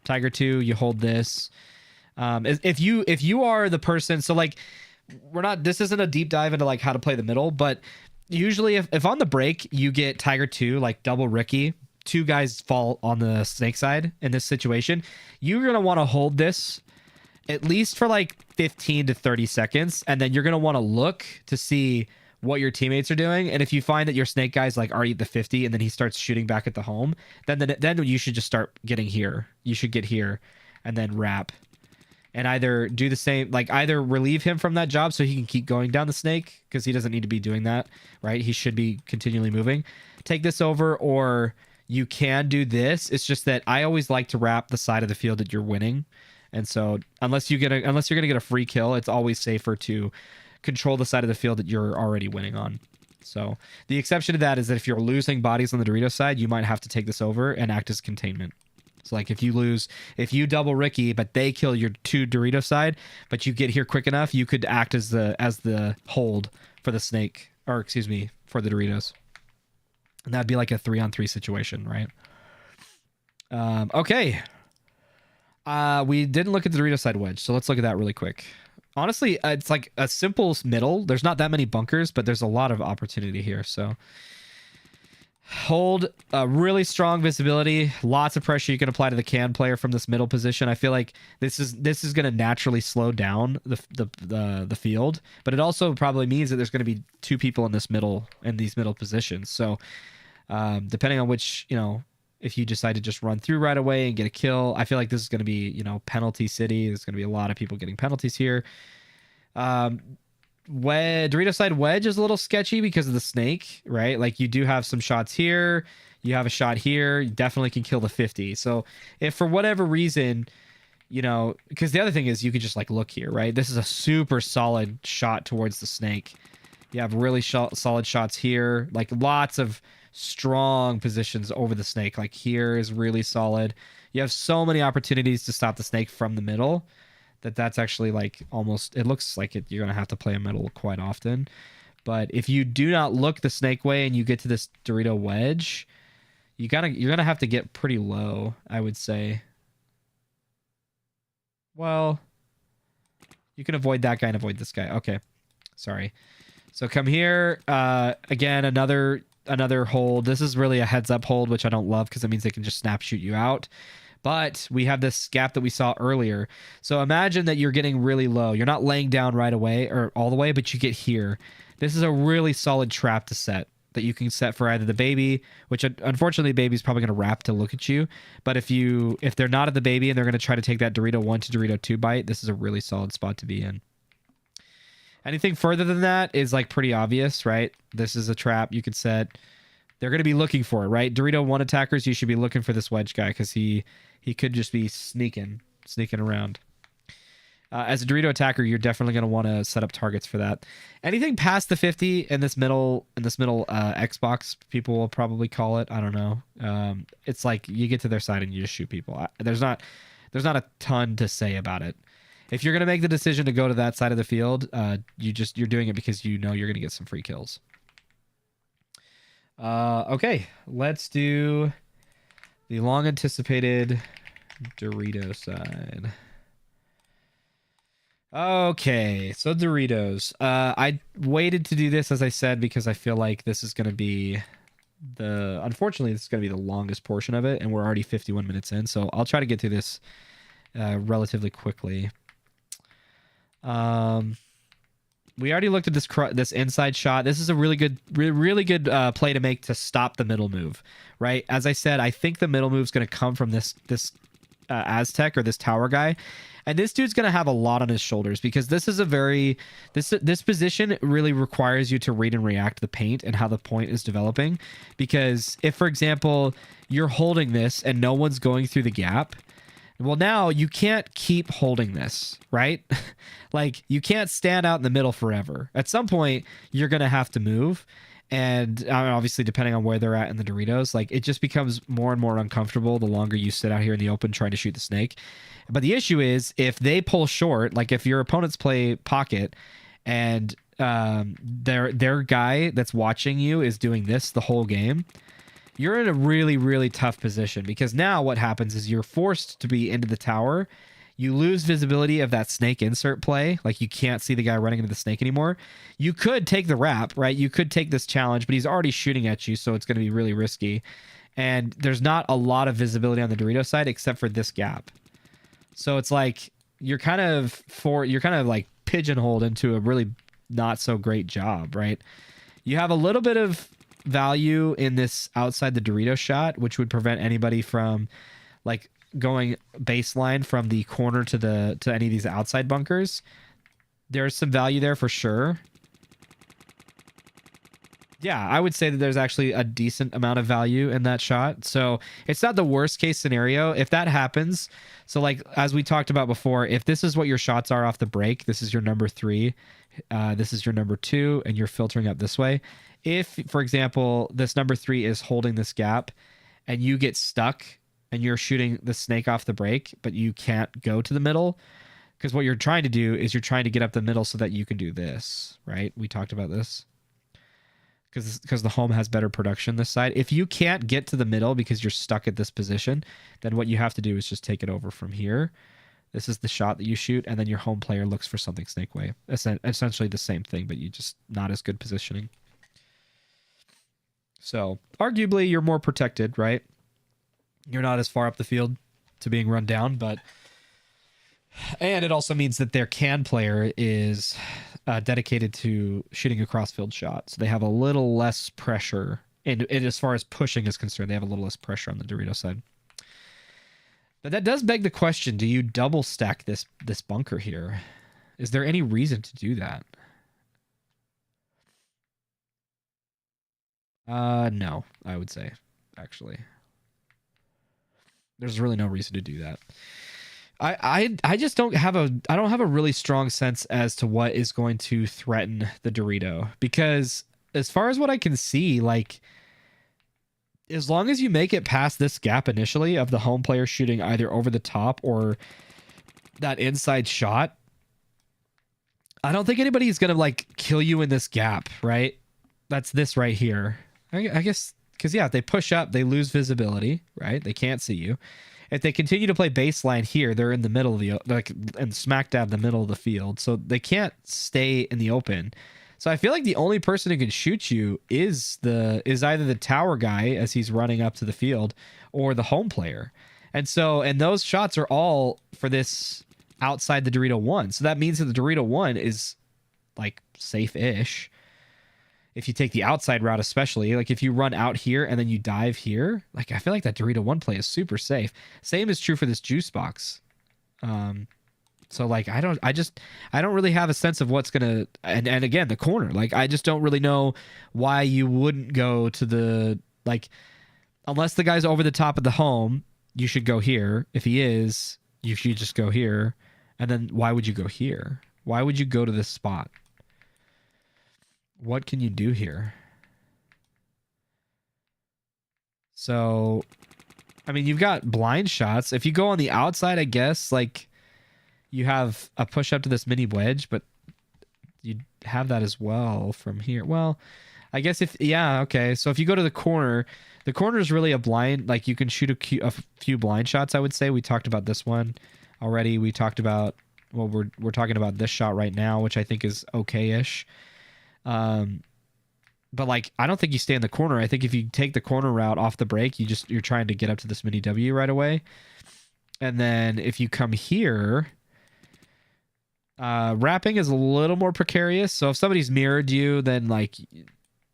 Tiger 2, you hold this. If you are the person, so like this isn't a deep dive into like how to play the middle, but usually if on the break you get Tiger 2, like double Ricky, 2 guys fall on the snake side in this situation, you're going to want to hold this at least for like 15 to 30 seconds. And then you're going to want to look to see what your teammates are doing. And if you find that your snake guy's like already at the 50 and then he starts shooting back at the home, then you should just start getting here. You should get here and then wrap and either do the same, like either relieve him from that job so he can keep going down the snake because he doesn't need to be doing that, right? He should be continually moving. Take this over, or you can do this. It's just that I always like to wrap the side of the field that you're winning. And so unless you're going to get a free kill, it's always safer to control the side of the field that you're already winning on. So the exception to that is that if you're losing bodies on the Dorito side, you might have to take this over and act as containment. So like if you double Ricky, but they kill your 2 Dorito side, but you get here quick enough, you could act as the hold for the snake, or excuse me, for the Doritos. And that'd be like a 3-on-3 situation, right? Okay. We didn't look at the Dorito side wedge, so let's look at that really quick. Honestly, it's like a simple middle. There's not that many bunkers, but there's a lot of opportunity here. So hold really strong visibility, lots of pressure you can apply to the can player from this middle position. I feel like this is going to naturally slow down the field, but it also probably means that there's going to be 2 people in these middle positions. So depending on which, if you decide to just run through right away and get a kill, I feel like this is going to be, penalty city. There's going to be a lot of people getting penalties here. Dorito side wedge is a little sketchy because of the snake, right? Like you do have some shots here. You have a shot here. You definitely can kill the 50. So if for whatever reason, because the other thing is you could just like look here, right? This is a super solid shot towards the snake. You have really solid shots here, like lots of strong positions over the snake. Like here is really solid. You have so many opportunities to stop the snake from the middle that's actually like almost, it looks like you're going to have to play a middle quite often. But if you do not look the snake way and you get to this Dorito wedge, you're going to have to get pretty low, I would say. Well, you can avoid that guy and avoid this guy. Okay. Sorry. So come here. Again, another hold. This is really a heads up hold, which I don't love because it means they can just snap shoot you out. But we have this gap that we saw earlier. So imagine that you're getting really low. You're not laying down right away or all the way, but you get here. This is a really solid trap to set that you can set for either the baby, which unfortunately the baby's probably going to wrap to look at you. But if they're not at the baby and they're going to try to take that Dorito 1 to Dorito 2 bite, this is a really solid spot to be in. Anything further than that is like pretty obvious, right? This is a trap you could set. They're going to be looking for it, right? Dorito 1 attackers, you should be looking for this wedge guy because he could just be sneaking around. As a Dorito attacker, you're definitely going to want to set up targets for that. Anything past the 50 in this middle Xbox, people will probably call it. I don't know. It's like you get to their side and you just shoot people. There's not a ton to say about it. If you're going to make the decision to go to that side of the field, you're doing it because you know you're going to get some free kills. Okay, let's do the long anticipated Dorito side. Okay, so Doritos. I waited to do this, as I said, because I feel like this is going to be unfortunately, this is going to be the longest portion of it, and we're already 51 minutes in, so I'll try to get through this relatively quickly. We already looked at this inside shot. This is a really good play to make to stop the middle move, right? As I said, I think the middle move is going to come from this Aztec or this tower guy, and this dude's going to have a lot on his shoulders because this is this position really requires you to read and react to the paint and how the point is developing. Because if, for example, you're holding this and no one's going through the gap, well, now you can't keep holding this, right? Like, you can't stand out in the middle forever. At some point, you're going to have to move. And obviously, depending on where they're at in the Doritos, like, it just becomes more and more uncomfortable the longer you sit out here in the open trying to shoot the snake. But the issue is, if they pull short, like if your opponents play pocket and their guy that's watching you is doing this the whole game, you're in a really, really tough position because now what happens is you're forced to be into the tower. You lose visibility of that snake insert play. Like you can't see the guy running into the snake anymore. You could take the wrap, right? You could take this challenge, but he's already shooting at you, so it's going to be really risky. And there's not a lot of visibility on the Dorito side except for this gap. So it's like you're kind of like pigeonholed into a really not so great job, right? You have a little bit of value in this outside the Dorito shot, which would prevent anybody from like going baseline from the corner to any of these outside bunkers. There's some value there for sure. Yeah, I would say that there's actually a decent amount of value in that shot. So it's not the worst case scenario. If that happens, so like as we talked about before, if this is what your shots are off the break, this is your number 3, this is your number 2, and you're filtering up this way. If, for example, this number 3 is holding this gap and you get stuck and you're shooting the snake off the break, but you can't go to the middle, because what you're trying to do is you're trying to get up the middle so that you can do this, right? We talked about this. Because the home has better production this side. If you can't get to the middle because you're stuck at this position, then what you have to do is just take it over from here. This is the shot that you shoot, and then your home player looks for something snake way. Essentially the same thing, but you just not as good positioning. So arguably you're more protected, right? You're not as far up the field to being run down, but... And it also means that their can player is dedicated to shooting a cross-field shot. So they have a little less pressure. And as far as pushing is concerned, they have a little less pressure on the Dorito side. But that does beg the question, do you double stack this bunker here? Is there any reason to do that? No, I would say, actually. There's really no reason to do that. I just don't have a really strong sense as to what is going to threaten the Dorito, because as far as what I can see, like as long as you make it past this gap initially of the home player shooting either over the top or that inside shot, I don't think anybody is gonna like kill you in this gap, right? That's this right here. I guess because yeah, if they push up, they lose visibility, right? They can't see you. If they continue to play baseline here, they're in the middle of the and smack dab the middle of the field, so they can't stay in the open. So I feel like the only person who can shoot you is either the tower guy as he's running up to the field, or the home player. And those shots are all for this outside the Dorito 1. So that means that the Dorito 1 is like safe-ish. If you take the outside route, especially, like if you run out here and then you dive here, like I feel like that Dorito 1 play is super safe. Same is true for this juice box. So like I don't really have a sense of what's gonna, and again the corner, like I just don't really know why you wouldn't go to the, like, unless the guy's over the top of the home, you should go here. If he is, you should just go here. And then why would you go here? Why would you go to this spot? What can you do here? So, I mean, you've got blind shots. If you go on the outside, I guess, like, you have a push up to this mini wedge, but you have that as well from here. Well, I guess yeah, okay. So if you go to the corner is really a blind, like, you can shoot a few blind shots, I would say. We talked about this one already. We talked about, well, we're talking about this shot right now, which I think is okay-ish. But like, I don't think you stay in the corner. I think if you take the corner route off the break, you're trying to get up to this mini W right away. And then if you come here, wrapping is a little more precarious. So if somebody's mirrored you, then like,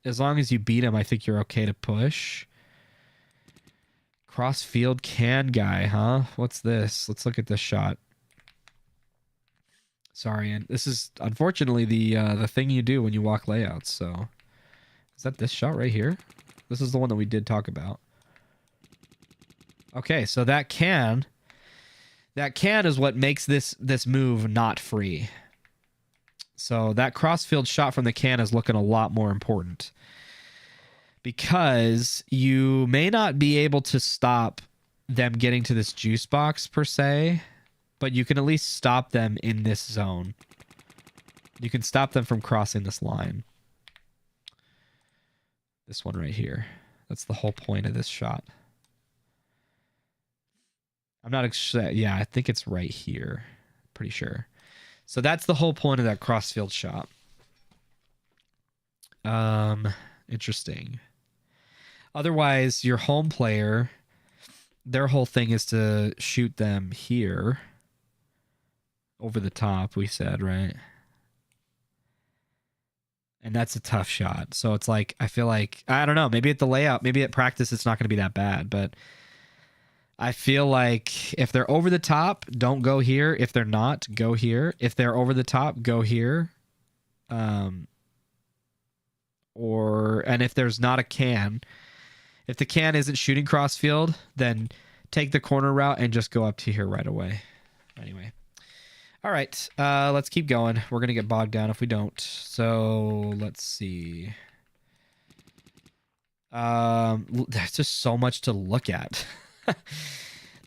as long as you beat him, I think you're okay to push. Cross field can guy, huh? What's this? Let's look at this shot. Sorry, and this is unfortunately the thing you do when you walk layouts. So, is that this shot right here? This is the one that we did talk about. Okay, so that can is what makes this move not free. So that crossfield shot from the can is looking a lot more important, because you may not be able to stop them getting to this juice box per se, but you can at least stop them in this zone. You can stop them from crossing this line. This one right here. That's the whole point of this shot. I'm not yeah, I think it's right here. Pretty sure. So that's the whole point of that crossfield shot. Interesting. Otherwise, your home player, their whole thing is to shoot them here. Over the top, we said, right? And that's a tough shot. So it's like, I feel like, I don't know, maybe at the layout, maybe at practice, it's not going to be that bad. But I feel like if they're over the top, don't go here. If they're not, go here. If they're over the top, go here. And if there's not a can, if the can isn't shooting crossfield, then take the corner route and just go up to here right away. Anyway. All right, let's keep going. We're going to get bogged down if we don't. So let's see. There's just so much to look at.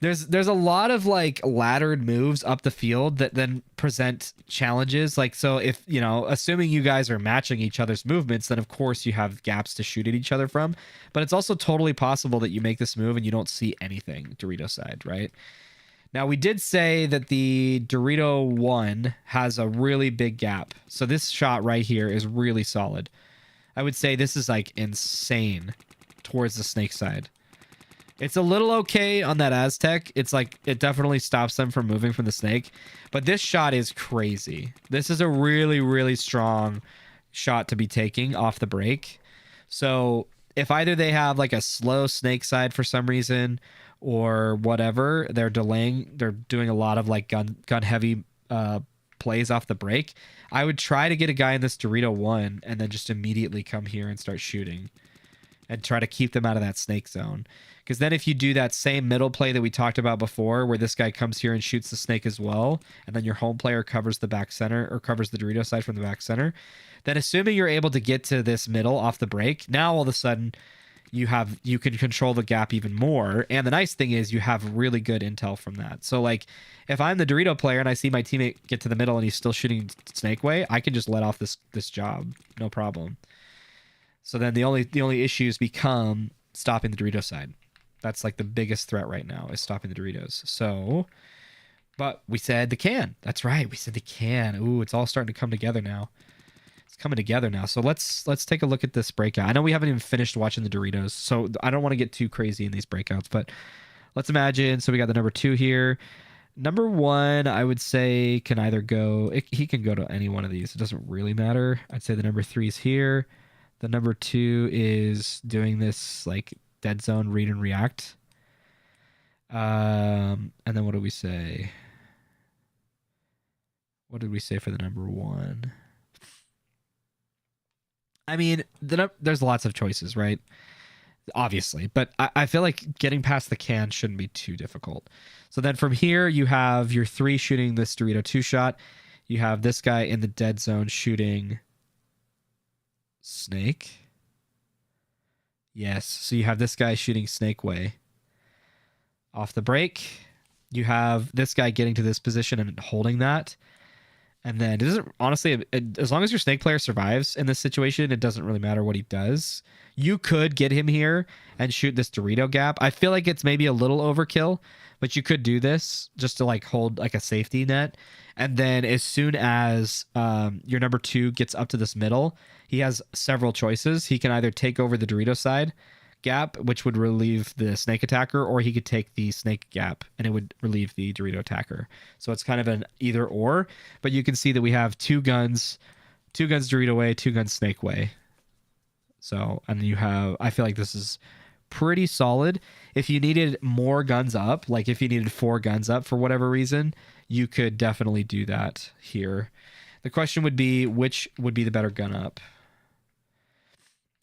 There's a lot of like laddered moves up the field that then present challenges. Like, so if, you know, assuming you guys are matching each other's movements, then of course you have gaps to shoot at each other from. But it's also totally possible that you make this move and you don't see anything Dorito side, right? Now, we did say that the Dorito 1 has a really big gap. So this shot right here is really solid. I would say this is like insane towards the snake side. It's a little okay on that Aztec. It's like, it definitely stops them from moving from the snake. But this shot is crazy. This is a really, really strong shot to be taking off the break. So if either they have like a slow snake side for some reason, or whatever, they're delaying, they're doing a lot of like gun heavy plays off the break, I would try to get a guy in this Dorito 1 and then just immediately come here and start shooting and try to keep them out of that snake zone. Because then if you do that same middle play that we talked about before, where this guy comes here and shoots the snake as well, and then your home player covers the back center, or covers the Dorito side from the back center, then assuming you're able to get to this middle off the break, now all of a sudden you can control the gap even more. And the nice thing is you have really good intel from that. So like if I'm the Dorito player and I see my teammate get to the middle and he's still shooting snake way, I can just let off this job, no problem. So then the only issues become stopping the Dorito side. That's like the biggest threat right now, is stopping the Doritos. So, but we said the can. That's right, we said the can. Ooh, it's all starting to come together now. Coming together now. So let's take a look at this breakout. I know we haven't even finished watching the Doritos, so I don't want to get too crazy in these breakouts, but let's imagine. So we got the number 2 here. Number 1, I would say, can either go, he can go to any one of these. It doesn't really matter. I'd say the number 3 is here. The number 2 is doing this like dead zone read and react. And then what do we say? What did we say for the number 1? I mean, there's lots of choices, right? Obviously, but I feel like getting past the can shouldn't be too difficult. So then from here, you have your 3 shooting this Dorito 2 shot. You have this guy in the dead zone shooting snake. Yes, so you have this guy shooting snake way. Off the break, you have this guy getting to this position and holding that. And then it doesn't, honestly, as long as your snake player survives in this situation, it doesn't really matter what he does. You could get him here and shoot this Dorito gap. I feel like it's maybe a little overkill, but you could do this just to like hold like a safety net. And then as soon as your number 2 gets up to this middle, he has several choices. He can either take over the Dorito side gap, which would relieve the snake attacker, or he could take the snake gap and it would relieve the Dorito attacker. So it's kind of an either or, but you can see that we have 2 guns Dorito way, 2 guns snake way. So, and you have, I feel like this is pretty solid. If you needed more guns up, like if you needed 4 guns up for whatever reason, you could definitely do that here. The question would be, which would be the better gun up?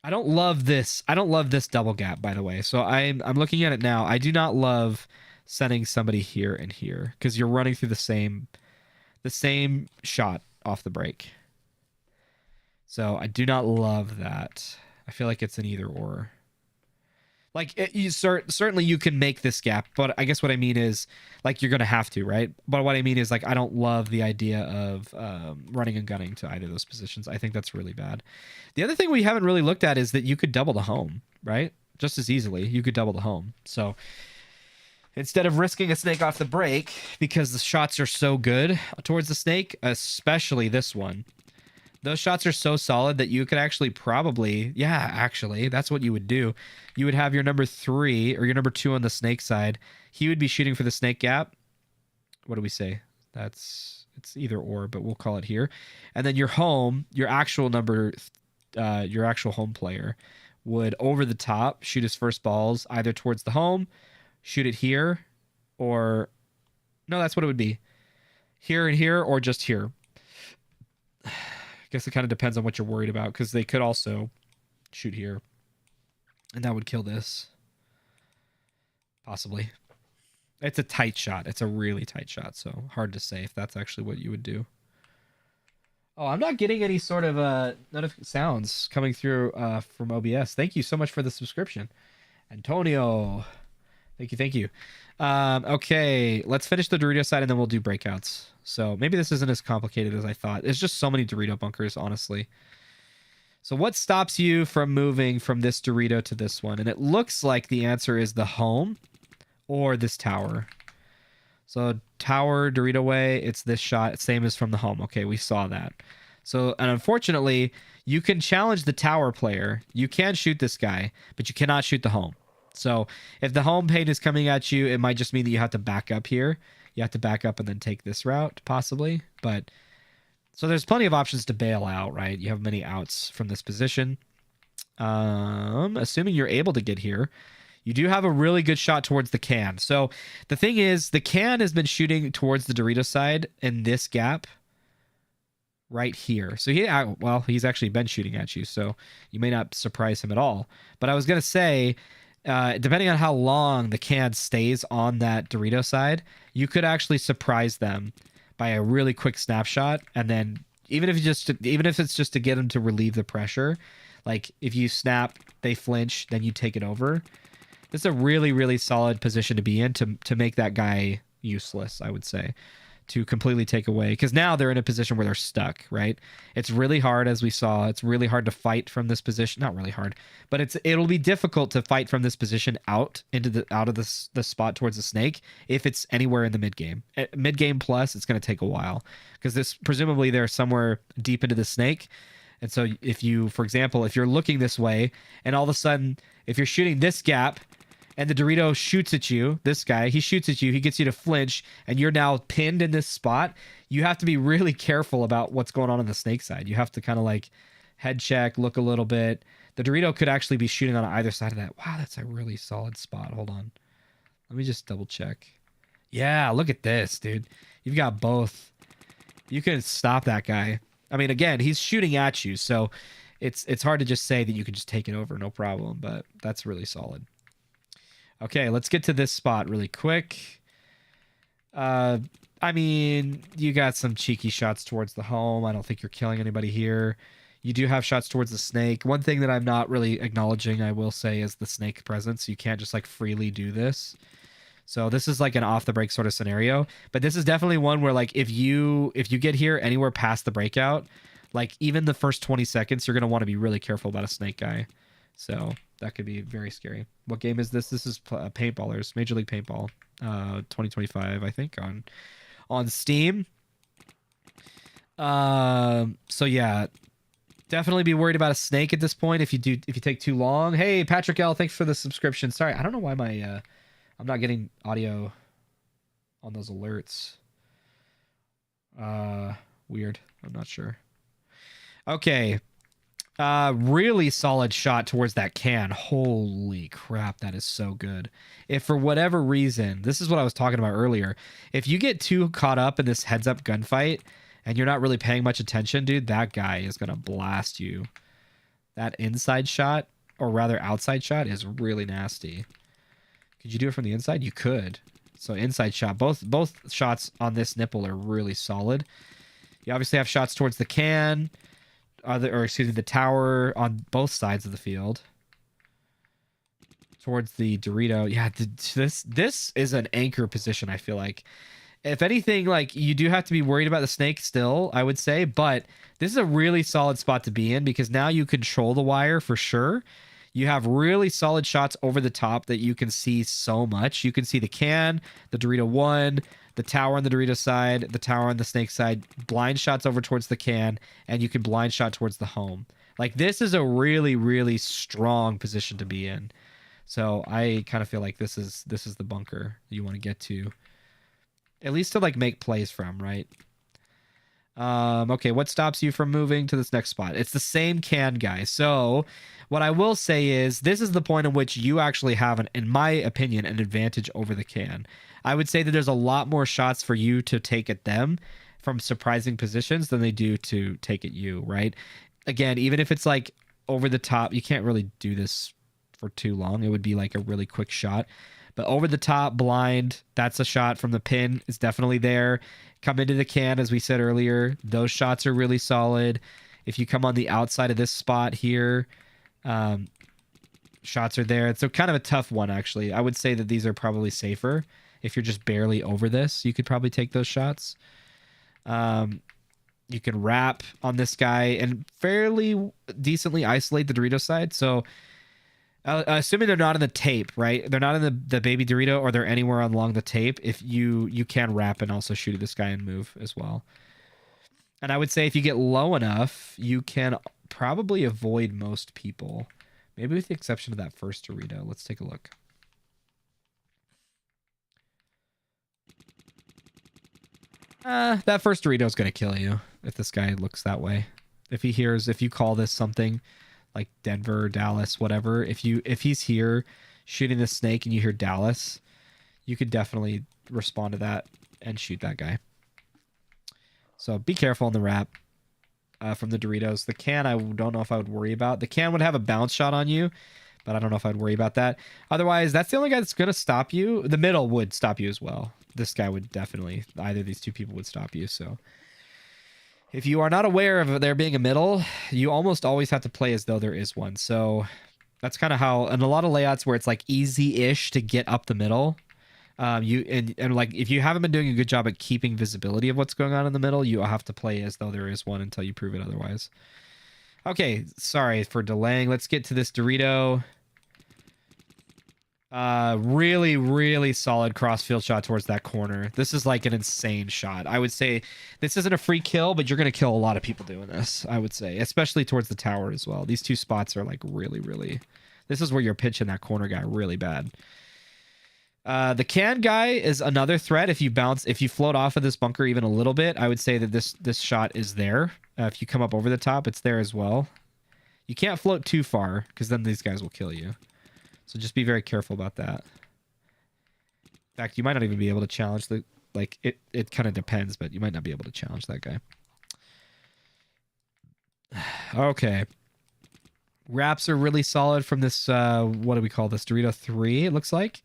I don't love this. I don't love this double gap, by the way. So I'm looking at it now. I do not love sending somebody here and here because you're running through the same shot off the break. So I do not love that. I feel like it's an either or. Like certainly you can make this gap, but I guess what I mean is like you're gonna have to, right? But what I mean is like I don't love the idea of running and gunning to either of those positions. I think that's really bad. The other thing we haven't really looked at is that you could double the home, right? just as easily. You could double the home. So instead of risking a snake off the break, because the shots are so good towards the snake, especially this one, those shots are so solid that you could actually probably, yeah, actually, that's what you would do. You would have your number 3 or your number 2 on the snake side. He would be shooting for the snake gap. What do we say? It's either or, but we'll call it here. And then your home, your actual home player would over the top shoot his first balls either towards the home, shoot it here, or no, that's what it would be. Here and here, or just here. I guess it kind of depends on what you're worried about, because they could also shoot here, and that would kill this. Possibly. It's a tight shot. It's a really tight shot, so hard to say if that's actually what you would do. Oh, I'm not getting any sort of sounds coming through from OBS. Thank you so much for the subscription. Antonio. Thank you. Okay, let's finish the Dorito side and then we'll do breakouts. So maybe this isn't as complicated as I thought. There's just so many Dorito bunkers, honestly. So what stops you from moving from this Dorito to this one? And it looks like the answer is the home or this tower. So tower, Dorito way, it's this shot, same as from the home. Okay, we saw that. So, and unfortunately, you can challenge the tower player. You can shoot this guy, but you cannot shoot the home. So if the home paint is coming at you, it might just mean that you have to back up here. You have to back up and then take this route, possibly. But so there's plenty of options to bail out, right? You have many outs from this position. Assuming you're able to get here, you do have a really good shot towards the can. So the thing is, the can has been shooting towards the Dorito side in this gap right here. So he's actually been shooting at you, so you may not surprise him at all. But I was going to say, depending on how long the can stays on that Dorito side, you could actually surprise them by a really quick snapshot. And then even if it's just to get them to relieve the pressure, like if you snap, they flinch, then you take it over. This is a really, really solid position to be in to make that guy useless, I would say, to completely take away. Because now they're in a position where they're stuck, right? It's really hard, as we saw. It's really hard to fight from this position. Not really hard, but it'll be difficult to fight from this position out of the spot towards the snake if it's anywhere in the mid game. Mid game plus, it's going to take a while because presumably they're somewhere deep into the snake. And so if you, for example, if you're looking this way and all of a sudden, if you're shooting this gap and the Dorito shoots at you, this guy, he shoots at you, he gets you to flinch, and you're now pinned in this spot, you have to be really careful about what's going on the snake side. You have to kind of like head check, look a little bit. The Dorito could actually be shooting on either side of that. Wow, that's a really solid spot. Hold on. Let me just double check. Yeah, look at this, dude. You've got both. You can stop that guy. I mean, again, he's shooting at you, so it's hard to just say that you can just take it over, no problem, but that's really solid. Okay, let's get to this spot really quick. I mean, you got some cheeky shots towards the home. I don't think you're killing anybody here. You do have shots towards the snake. One thing that I'm not really acknowledging, I will say, is the snake presence. You can't just like freely do this. So this is like an off the break sort of scenario, but this is definitely one where like if you get here anywhere past the breakout, like even the first 20 seconds, you're going to want to be really careful about a snake guy. So that could be very scary. What game is this? This is Paintballers, Major League Paintball, 2025, I think, on Steam. So yeah, definitely be worried about a snake at this point if you take too long. Hey, Patrick L, thanks for the subscription. Sorry, I don't know why my I'm not getting audio on those alerts. Weird. I'm not sure. Okay. Really solid shot towards that can. Holy crap, that is so good. If for whatever reason, this is what I was talking about earlier, if you get too caught up in this heads-up gunfight and you're not really paying much attention, dude, that guy is going to blast you. That inside shot, or rather outside shot, is really nasty. Could you do it from the inside? You could. So inside shot. Both shots on this nipple are really solid. You obviously have shots towards the can, the tower on both sides of the field. Towards the Dorito. Yeah, this is an anchor position, I feel like. If anything, like, you do have to be worried about the snake still, I would say, but this is a really solid spot to be in because now you control the wire for sure. You have really solid shots over the top that you can see so much. You can see the can, the Dorito 1, the tower on the Dorito side, the tower on the Snake side, blind shots over towards the can, and you can blind shot towards the home. Like, this is a really, really strong position to be in. So I kind of feel like this is the bunker you want to get to, at least to like make plays from, right? Okay, what stops you from moving to this next spot? It's the same can guy. So what I will say is this is the point in which you actually have, in my opinion, an advantage over the can. I would say that there's a lot more shots for you to take at them from surprising positions than they do to take at you, right? Again, even if it's like over the top, you can't really do this for too long. It would be like a really quick shot. But over the top, blind, that's a shot from the pin. It's definitely there. Come into the can, as we said earlier. Those shots are really solid. If you come on the outside of this spot here, shots are there. It's kind of a tough one, actually. I would say that these are probably safer. If you're just barely over this, you could probably take those shots. You can wrap on this guy and fairly decently isolate the Dorito side. So assuming they're not in the tape, right? They're not in the baby Dorito, or they're anywhere along the tape. If you can wrap and also shoot at this guy and move as well. And I would say if you get low enough, you can probably avoid most people. Maybe with the exception of that first Dorito. Let's take a look. That first Dorito is going to kill you if this guy looks that way. If you call this something like Denver, Dallas, whatever, if he's here shooting the snake and you hear Dallas, you could definitely respond to that and shoot that guy. So be careful on the wrap from the Doritos. The can, I don't know if I would worry about. The can would have a bounce shot on you, but I don't know if I'd worry about that. Otherwise, that's the only guy that's going to stop you. The middle would stop you as well. This guy would definitely, either of these two people would stop you. So if you are not aware of there being a middle, you almost always have to play as though there is one. So that's kind of how, in a lot of layouts where it's like easy-ish to get up the middle, and like if you haven't been doing a good job at keeping visibility of what's going on in the middle, you have to play as though there is one until you prove it otherwise. Okay, sorry for delaying. Let's get to this Dorito. Really, really solid cross-field shot towards that corner. This is like an insane shot. I would say this isn't a free kill, but you're going to kill a lot of people doing this, I would say, especially towards the tower as well. These two spots are like really, really... This is where you're pitching that corner guy really bad. The can guy is another threat. If you float off of this bunker even a little bit, I would say that this shot is there. If you come up over the top, it's there as well. You can't float too far because then these guys will kill you. So just be very careful about that. In fact, you might not even be able to challenge the... Like, it kind of depends, but you might not be able to challenge that guy. Okay. Wraps are really solid from this, what do we call this? Dorito 3, it looks like.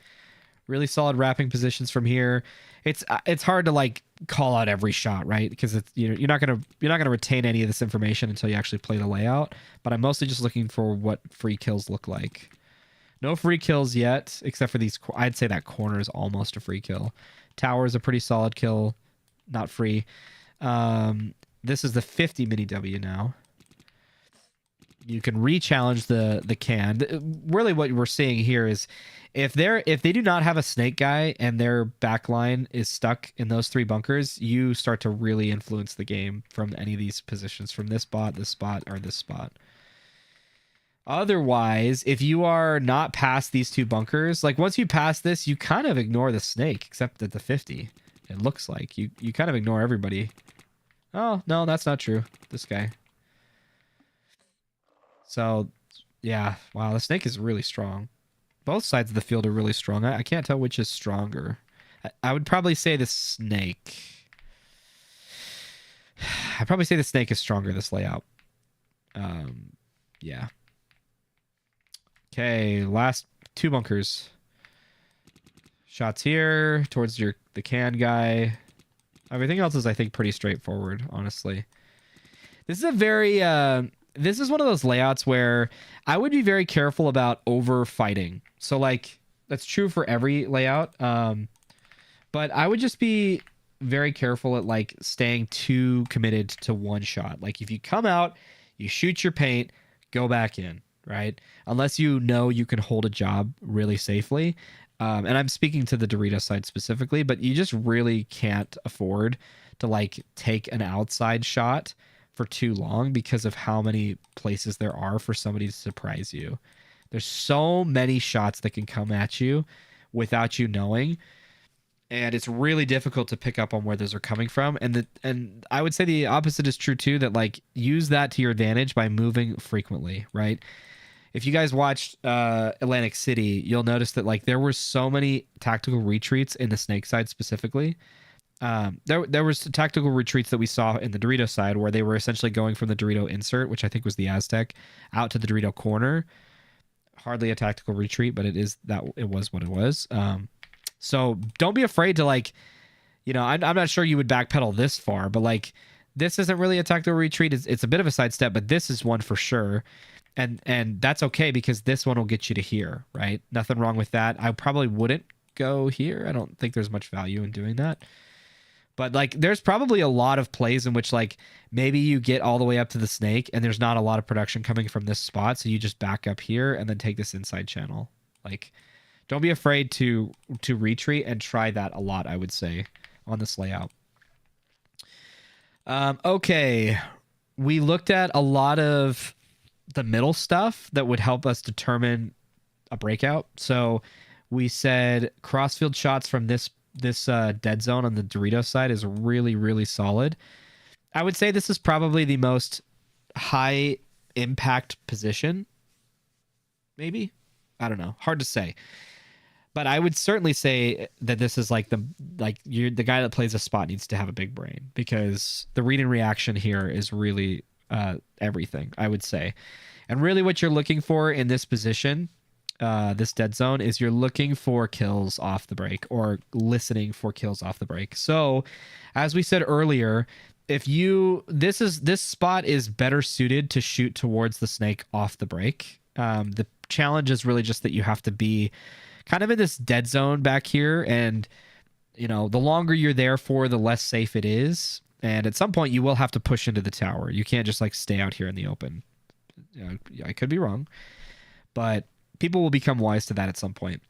Really solid wrapping positions from here. It's hard to, like, call out every shot, right? Because it's, you're not gonna retain any of this information until you actually play the layout. But I'm mostly just looking for what free kills look like. No free kills yet, except for these. I'd say that corner is almost a free kill. Tower is a pretty solid kill, not free. This is the 50 mini W now. You can re-challenge the can. Really, what we're seeing here is if they do not have a snake guy and their backline is stuck in those three bunkers, you start to really influence the game from any of these positions, from this spot, or this spot. Otherwise, if you are not past these two bunkers, like once you pass this, you kind of ignore the snake, except at the 50. It looks like you kind of ignore everybody. Oh, no, that's not true. This guy. So, yeah. Wow, the snake is really strong. Both sides of the field are really strong. I can't tell which is stronger. I would probably say the snake. I'd probably say the snake is stronger, this layout. Yeah. Okay, last two bunkers. Shots here towards the can guy. Everything else is, I think, pretty straightforward, honestly. This is a very... this is one of those layouts where I would be very careful about over-fighting. So, like, that's true for every layout. But I would just be very careful at, like, staying too committed to one shot. Like, if you come out, you shoot your paint, go back in. right? Unless you know you can hold a job really safely. And I'm speaking to the Dorito side specifically, but you just really can't afford to like take an outside shot for too long because of how many places there are for somebody to surprise you. There's so many shots that can come at you without you knowing, and it's really difficult to pick up on where those are coming from. And I would say the opposite is true too, that like use that to your advantage by moving frequently, right? If you guys watched Atlantic City, you'll notice that like there were so many tactical retreats in the Snake side specifically. There was tactical retreats that we saw in the Dorito side where they were essentially going from the Dorito insert, which I think was the Aztec, out to the Dorito corner. Hardly a tactical retreat, but it was what it was. So don't be afraid to like, I'm not sure you would backpedal this far, but like this isn't really a tactical retreat. It's a bit of a sidestep, but this is one for sure. And that's okay because this one will get you to here, right? Nothing wrong with that. I probably wouldn't go here. I don't think there's much value in doing that. But like there's probably a lot of plays in which like maybe you get all the way up to the Snake and there's not a lot of production coming from this spot, so you just back up here and then take this inside channel. Like don't be afraid to retreat and try that a lot, I would say, on this layout. Okay. We looked at a lot of the middle stuff that would help us determine a breakout. So we said crossfield shots from this dead zone on the Dorito side is really, really solid. I would say this is probably the most high impact position. Maybe. I don't know. Hard to say. But I would certainly say that this is like the guy that plays a spot needs to have a big brain, because the read and reaction here is really everything, I would say. And really what you're looking for in this position, this dead zone, is you're looking for kills off the break or listening for kills off the break. So as we said earlier, this spot is better suited to shoot towards the Snake off the break. The challenge is really just that you have to be kind of in this dead zone back here, and the longer you're there for, the less safe it is. And at some point you will have to push into the tower. You can't just like stay out here in the open. I could be wrong, but people will become wise to that at some point.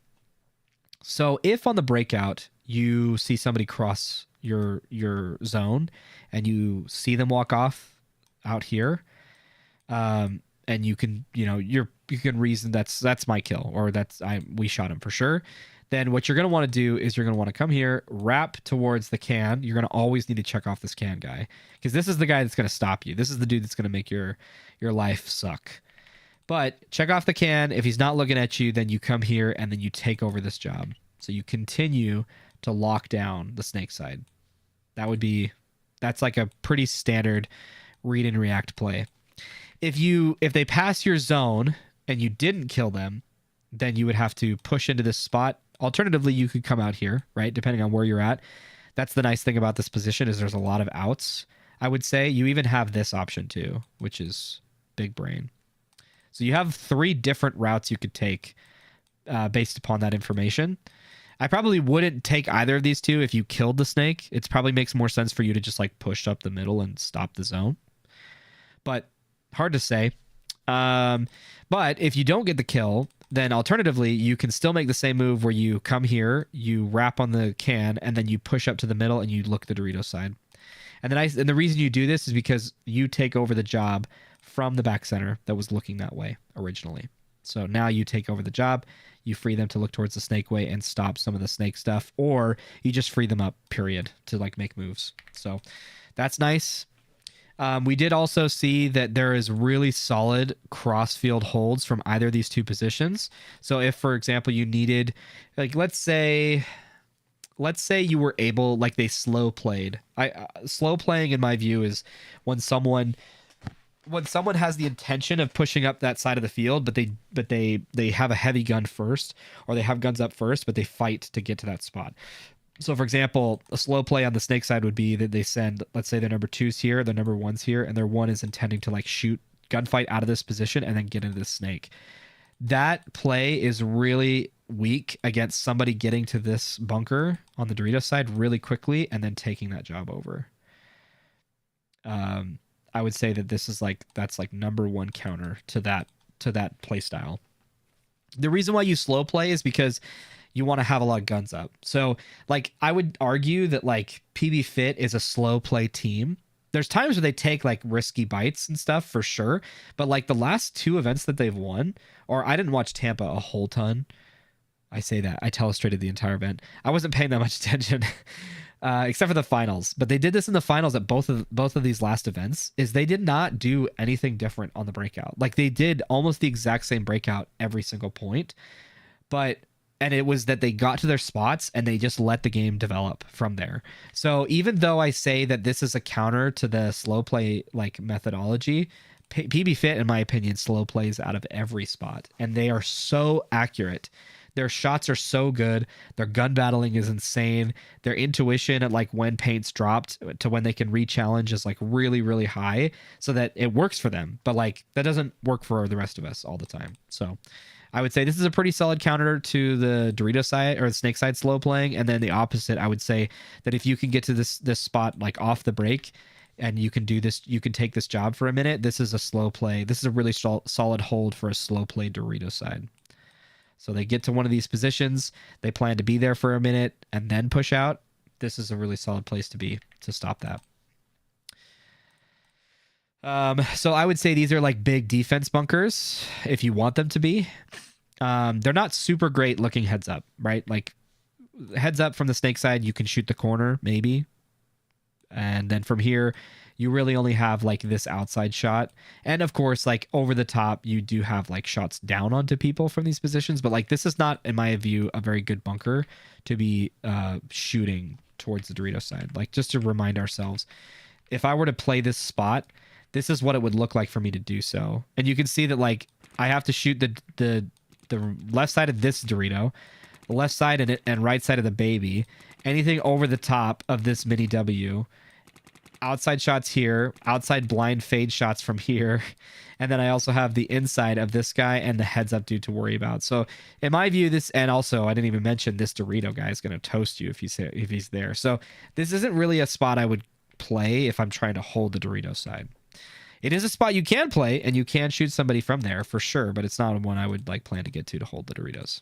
So if on the breakout you see somebody cross your zone and you see them walk off out here, and you can you can reason that's my kill, or we shot him for sure, then what you're going to want to do is you're going to want to come here, wrap towards the can. You're going to always need to check off this can guy, because this is the guy that's going to stop you. This is the dude that's going to make your life suck. But check off the can. If he's not looking at you, then you come here and then you take over this job. So you continue to lock down the Snake side. That's like a pretty standard read and react play. If they pass your zone and you didn't kill them, then you would have to push into this spot. Alternatively, you could come out here, right? Depending on where you're at. That's the nice thing about this position, is there's a lot of outs. I would say you even have this option too, which is big brain. So you have 3 different routes you could take based upon that information. I probably wouldn't take either of these two if you killed the Snake. It probably makes more sense for you to just like push up the middle and stop the zone. But hard to say. But if you don't get the kill, then alternatively, you can still make the same move where you come here, you wrap on the can, and then you push up to the middle and you look the Dorito side. And the reason you do this is because you take over the job from the back center that was looking that way originally. So now you take over the job, you free them to look towards the Snake way and stop some of the Snake stuff, or you just free them up, period, to like make moves. So that's nice. We did also see that there is really solid cross-field holds from either of these two positions. So if, for example, you needed, like, let's say you were able, like they slow played. Slow playing, in my view, is when someone has the intention of pushing up that side of the field, but they have a heavy gun first, or they have guns up first, but they fight to get to that spot. So, for example, a slow play on the Snake side would be that they send, let's say their number 2's here, their number 1's here, and their 1 is intending to like shoot gunfight out of this position and then get into the Snake. That play is really weak against somebody getting to this bunker on the Dorito side really quickly and then taking that job over. I would say that this is that's number 1 counter to to that play style. The reason why you slow play is because you want to have a lot of guns up. So like I would argue that like PB Fit is a slow play team. There's times where they take like risky bites and stuff for sure, but like the last 2 events that they've won, or I didn't watch Tampa a whole ton. I say that I telestrated the entire event. I wasn't paying that much attention, except for the finals. But they did this in the finals at both of these last events. Is they did not do anything different on the breakout. Like they did almost the exact same breakout every single point, and it was that they got to their spots and they just let the game develop from there. So even though I say that this is a counter to the slow play like methodology, PB Fit, in my opinion, slow plays out of every spot, and they are so accurate. Their shots are so good. Their gun battling is insane. Their intuition at like when paint's dropped to when they can re-challenge is like really, really high, so that it works for them. But like that doesn't work for the rest of us all the time. So I would say this is a pretty solid counter to the Dorito side or the Snake side slow playing. And then the opposite, I would say that if you can get to this spot like off the break and you can do this, you can take this job for a minute. This is a slow play. This is a really solid hold for a slow play Dorito side. So they get to one of these positions, they plan to be there for a minute and then push out. This is a really solid place to be to stop that. So I would say these are like big defense bunkers if you want them to be. They're not super great looking heads up, right? Like heads up from the Snake side, you can shoot the corner maybe. And then from here, you really only have like this outside shot. And of course, like over the top, you do have like shots down onto people from these positions. But like this is not, in my view, a very good bunker to be shooting towards the Dorito side. Like just to remind ourselves, if I were to play this spot, this is what it would look like for me to do so. And you can see that like I have to shoot the left side of this Dorito, the left side and right side of the baby, anything over the top of this mini W, outside shots here, outside blind fade shots from here, and then I also have the inside of this guy and the heads up dude to worry about. So in my view, this, and also I didn't even mention this Dorito guy is going to toast you if he's there. So this isn't really a spot I would play if I'm trying to hold the Dorito side. It is a spot you can play and you can shoot somebody from there for sure, but it's not one I would like plan to get to hold the Doritos.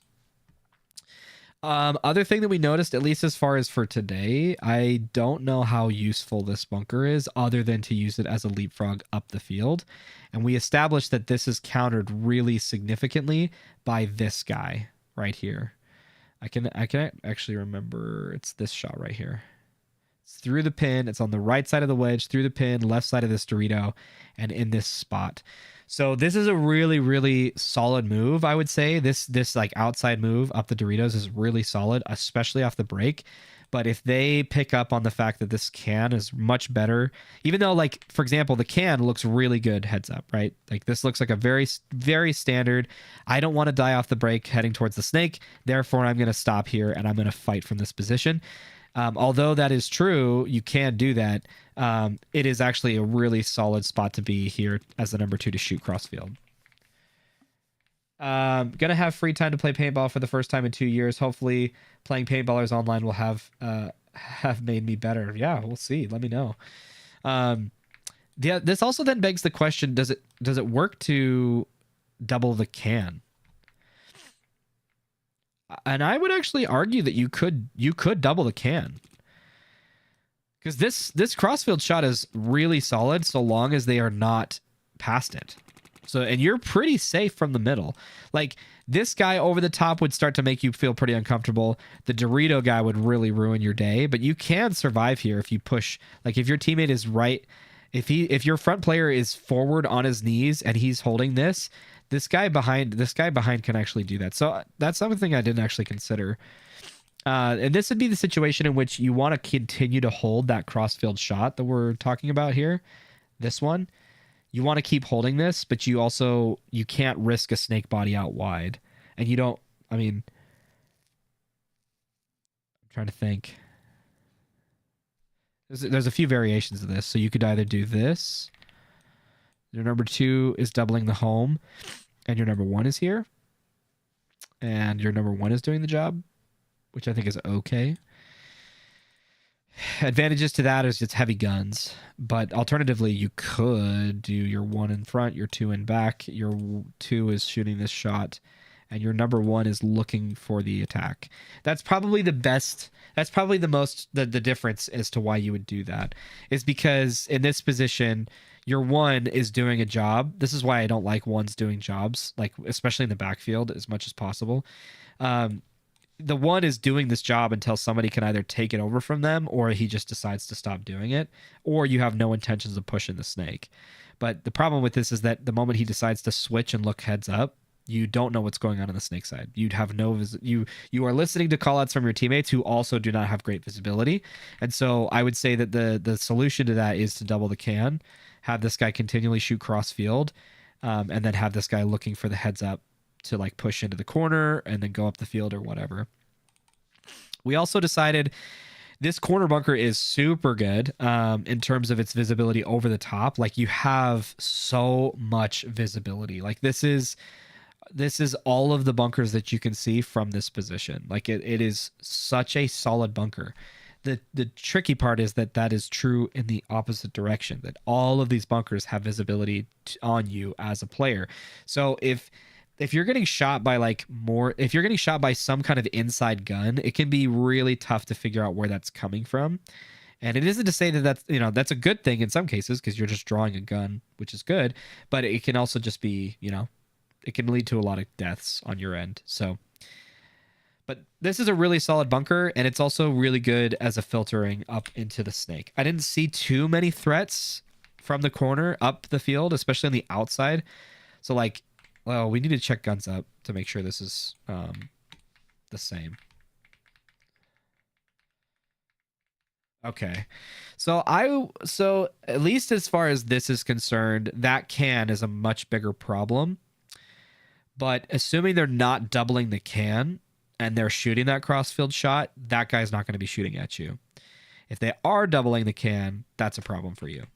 Other thing that we noticed, at least as far as for today, I don't know how useful this bunker is other than to use it as a leapfrog up the field. And we established that this is countered really significantly by this guy right here. I can actually remember it's this shot right here. It's through the pin. It's on the right side of the wedge, through the pin, left side of this Dorito, and in this spot. So this is a really, really solid move, I would say. This like outside move up the Doritos is really solid, especially off the break. But if they pick up on the fact that this can is much better, even though, like, for example, the can looks really good heads up, right? Like this looks like a very, very standard, I don't want to die off the break heading towards the Snake, therefore I'm going to stop here and I'm going to fight from this position. Although that is true, you can do that. It is actually a really solid spot to be here as the number 2 to shoot crossfield. Gonna have free time to play paintball for the first time in 2 years. Hopefully playing Paintballers online will have made me better. Yeah, we'll see. Let me know. Yeah, this also then begs the question, does it work to double the can? And I would actually argue that you could double the can. Because this crossfield shot is really solid so long as they are not past it. So, and you're pretty safe from the middle. Like this guy over the top would start to make you feel pretty uncomfortable. The Dorito guy would really ruin your day, but you can survive here if you push. Like if your teammate is right, if your front player is forward on his knees and he's holding this guy behind can actually do that. So that's something I didn't actually consider. And this would be the situation in which you want to continue to hold that crossfield shot that we're talking about here. This one, you want to keep holding this, but you can't risk a Snake body out wide. And you don't, I mean, I'm trying to think. There's a few variations of this. So you could either do this. Your number 2 is doubling the home, and your number 1 is here. And your number 1 is doing the job, which I think is okay. Advantages to that is it's heavy guns, but alternatively, you could do your 1 in front, your 2 in back, your 2 is shooting this shot, and your number 1 is looking for the attack. That's probably the best. That's probably the difference as to why you would do that is because in this position, your 1 is doing a job. This is why I don't like 1s doing jobs, like especially in the backfield as much as possible. The 1 is doing this job until somebody can either take it over from them or he just decides to stop doing it, or you have no intentions of pushing the snake. But the problem with this is that the moment he decides to switch and look heads up, you don't know what's going on the snake side. You'd have no you are listening to callouts from your teammates who also do not have great visibility. And so I would say that the solution to that is to double the can, have this guy continually shoot cross field, and then have this guy looking for the heads up to like push into the corner and then go up the field or whatever. We also decided this corner bunker is super good in terms of its visibility over the top. Like you have so much visibility. Like this is all of the bunkers that you can see from this position. Like it is such a solid bunker. The tricky part is that is true in the opposite direction, that all of these bunkers have visibility on you as a player. So if you're getting shot by if you're getting shot by some kind of inside gun, it can be really tough to figure out where that's coming from. And it isn't to say that that's a good thing in some cases because you're just drawing a gun, which is good, but it can also just be, it can lead to a lot of deaths on your end. So, but this is a really solid bunker, and it's also really good as a filtering up into the snake. I didn't see too many threats from the corner up the field, especially on the outside. So well, we need to check guns up to make sure this is the same. Okay. So at least as far as this is concerned, that can is a much bigger problem. But assuming they're not doubling the can and they're shooting that crossfield shot, that guy's not going to be shooting at you. If they are doubling the can, that's a problem for you.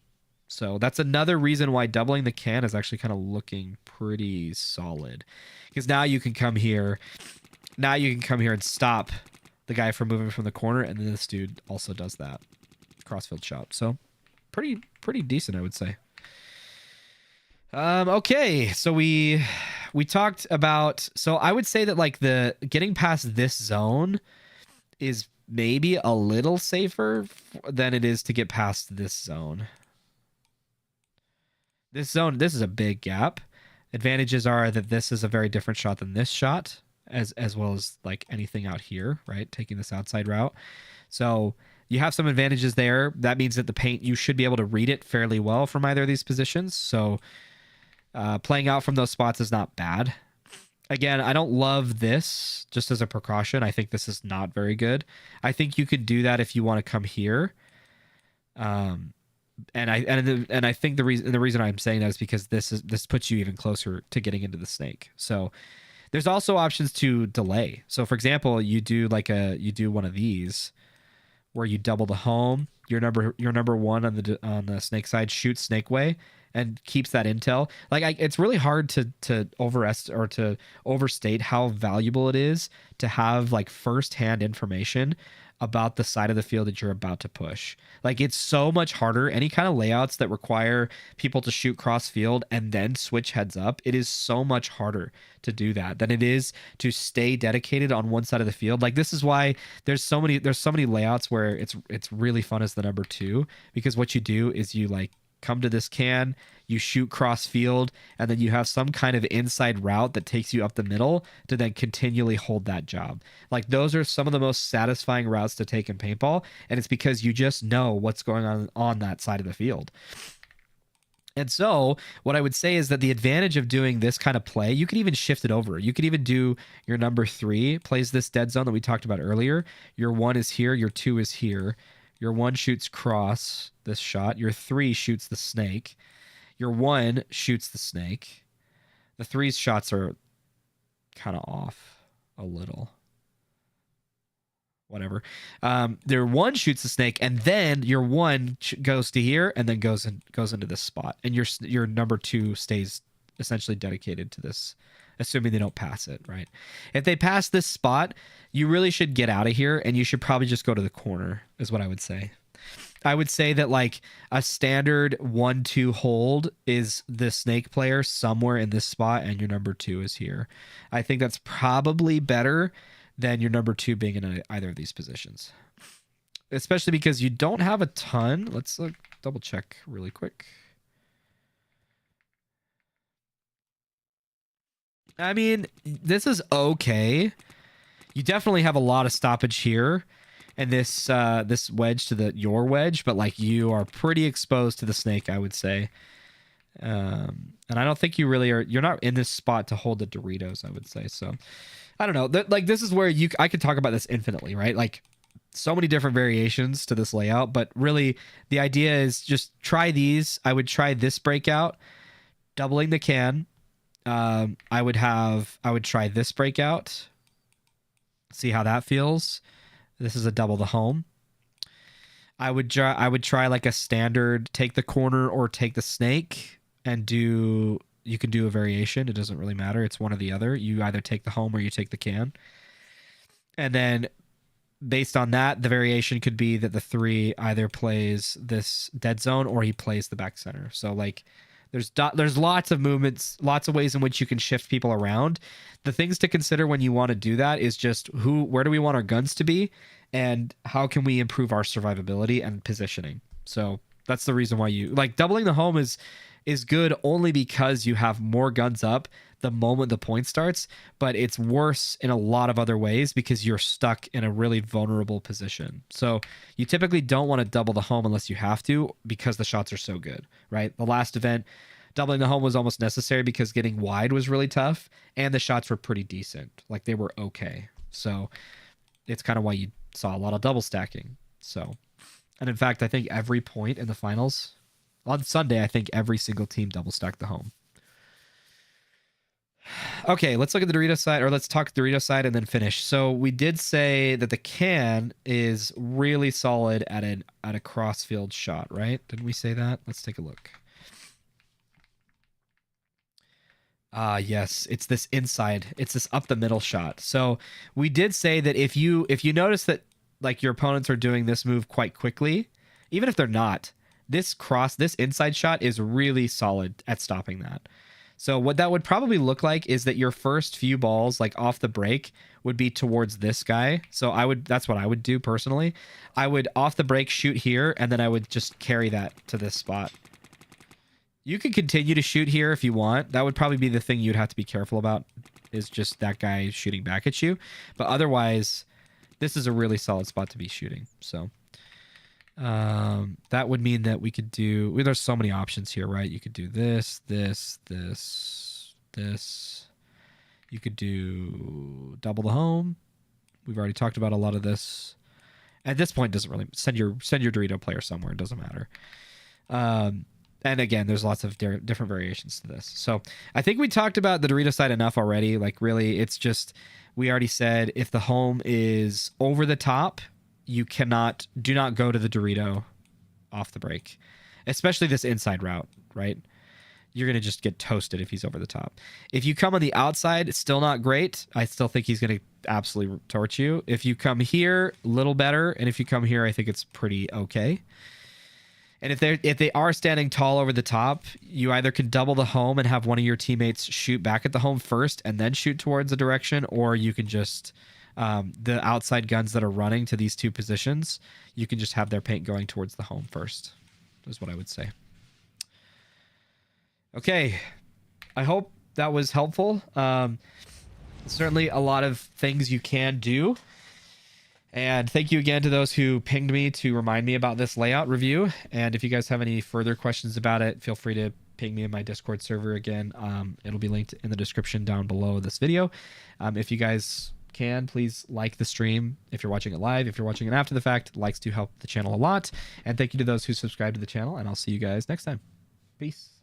So that's another reason why doubling the can is actually kind of looking pretty solid. Because now you can come here. Now you can come here and stop the guy from moving from the corner, and then this dude also does that crossfield shot. So pretty decent, I would say. Okay, so we talked about, so I would say that like the getting past this zone is maybe a little safer than it is to get past this zone. This zone, this is a big gap. Advantages are that this is a very different shot than this shot, as well as like anything out here, right? Taking this outside route. So you have some advantages there. That means that the paint, you should be able to read it fairly well from either of these positions. So playing out from those spots is not bad. Again, I don't love this just as a precaution. I think this is not very good. I think you could do that if you want to come here. And I think the reason I'm saying that is because this puts you even closer to getting into the snake. So there's also options to delay. So for example, you do one of these where you double the home. Your number 1 on the snake side shoots snake way and keeps that intel. It's really hard to overstate how valuable it is to have like firsthand information about the side of the field that you're about to push. Like it's so much harder. Any kind of layouts that require people to shoot cross field and then switch heads up, it is so much harder to do that than it is to stay dedicated on one side of the field. Like this is why there's so many layouts where it's really fun as the number 2, because what you do is you like come to this can, you shoot cross field, and then you have some kind of inside route that takes you up the middle to then continually hold that job. Like those are some of the most satisfying routes to take in paintball, and it's because you just know what's going on that side of the field. And so what I would say is that the advantage of doing this kind of play, you could even shift it over. You could even do your number 3 plays this dead zone that we talked about earlier. Your 1 is here, your 2 is here. Your 1 shoots cross this shot. Your 3 shoots the snake. Your 1 shoots the snake. The 3's shots are kind of off a little. Whatever. Their 1 shoots the snake, and then your 1 goes to here, and then goes into this spot, and your number 2 stays essentially dedicated to this assuming they don't pass it, right? If they pass this spot, you really should get out of here, and you should probably just go to the corner, is what I would say. I would say that like a standard 1-2 hold is the snake player somewhere in this spot, and your number 2 is here. I think that's probably better than your number 2 being in either of these positions, especially because you don't have a ton. Let's double check really quick. I mean, this is okay. You definitely have a lot of stoppage here, and this this wedge to your wedge, but like you are pretty exposed to the snake, I would say. And I don't think you really are. You're not in this spot to hold the Doritos, I would say. So I don't know. Like this is where I could talk about this infinitely, right? Like so many different variations to this layout, but really the idea is just try these. I would try this breakout, doubling the can. I would try this breakout. See how that feels. This is a double the home. I would try like a standard take the corner or take the snake, and you can do a variation. It doesn't really matter. It's one or the other. You either take the home or you take the can. And then based on that, the variation could be that the 3 either plays this dead zone or he plays the back center. So like there's lots of movements, lots of ways in which you can shift people around. The things to consider when you want to do that is just where do we want our guns to be, and how can we improve our survivability and positioning. So that's the reason why you like doubling the home is good only because you have more guns up the moment the point starts, but it's worse in a lot of other ways because you're stuck in a really vulnerable position. So you typically don't want to double the home unless you have to, because the shots are so good, right? The last event, doubling the home was almost necessary because getting wide was really tough, and the shots were pretty decent. Like they were okay. So it's kind of why you saw a lot of double stacking. So, and in fact, I think every point in the finals on Sunday, I think every single team double stacked the home. Okay, let's look at the Dorito side, or let's talk Dorito side and then finish. So we did say that the can is really solid at a crossfield shot, right? Didn't we say that? Let's take a look. Yes, it's this inside. It's this up the middle shot. So we did say that if you notice that like your opponents are doing this move quite quickly, even if they're not, this inside shot is really solid at stopping that. So what that would probably look like is that your first few balls, like off the break, would be towards this guy. So that's what I would do personally. I would off the break shoot here, and then I would just carry that to this spot. You can continue to shoot here if you want. That would probably be the thing you'd have to be careful about, is just that guy shooting back at you. But otherwise, this is a really solid spot to be shooting. So that would mean that we could do, there's so many options here, right? You could do this. You could do double the home. We've already talked about a lot of this. At this point, it doesn't really send your Dorito player somewhere. It doesn't matter. And again, there's lots of different variations to this. So I think we talked about the Dorito side enough already. Like really, it's just, we already said if the home is over the top, do not go to the Dorito off the break, especially this inside route, right? You're going to just get toasted if he's over the top. If you come on the outside, it's still not great. I still think he's going to absolutely torch you. If you come here, a little better. And if you come here, I think it's pretty okay. And if they are standing tall over the top, you either can double the home and have one of your teammates shoot back at the home first and then shoot towards the direction, or you can just the outside guns that are running to these two positions, you can just have their paint going towards the home first, is what I would say. Okay, I hope that was helpful. Certainly a lot of things you can do. And thank you again to those who pinged me to remind me about this layout review. And if you guys have any further questions about it, feel free to ping me in my Discord server again. It'll be linked in the description down below this video. If you guys can, please like the stream if you're watching it live. If you're watching it after the fact, likes do help the channel a lot. And thank you to those who subscribe to the channel, and I'll see you guys next time. Peace.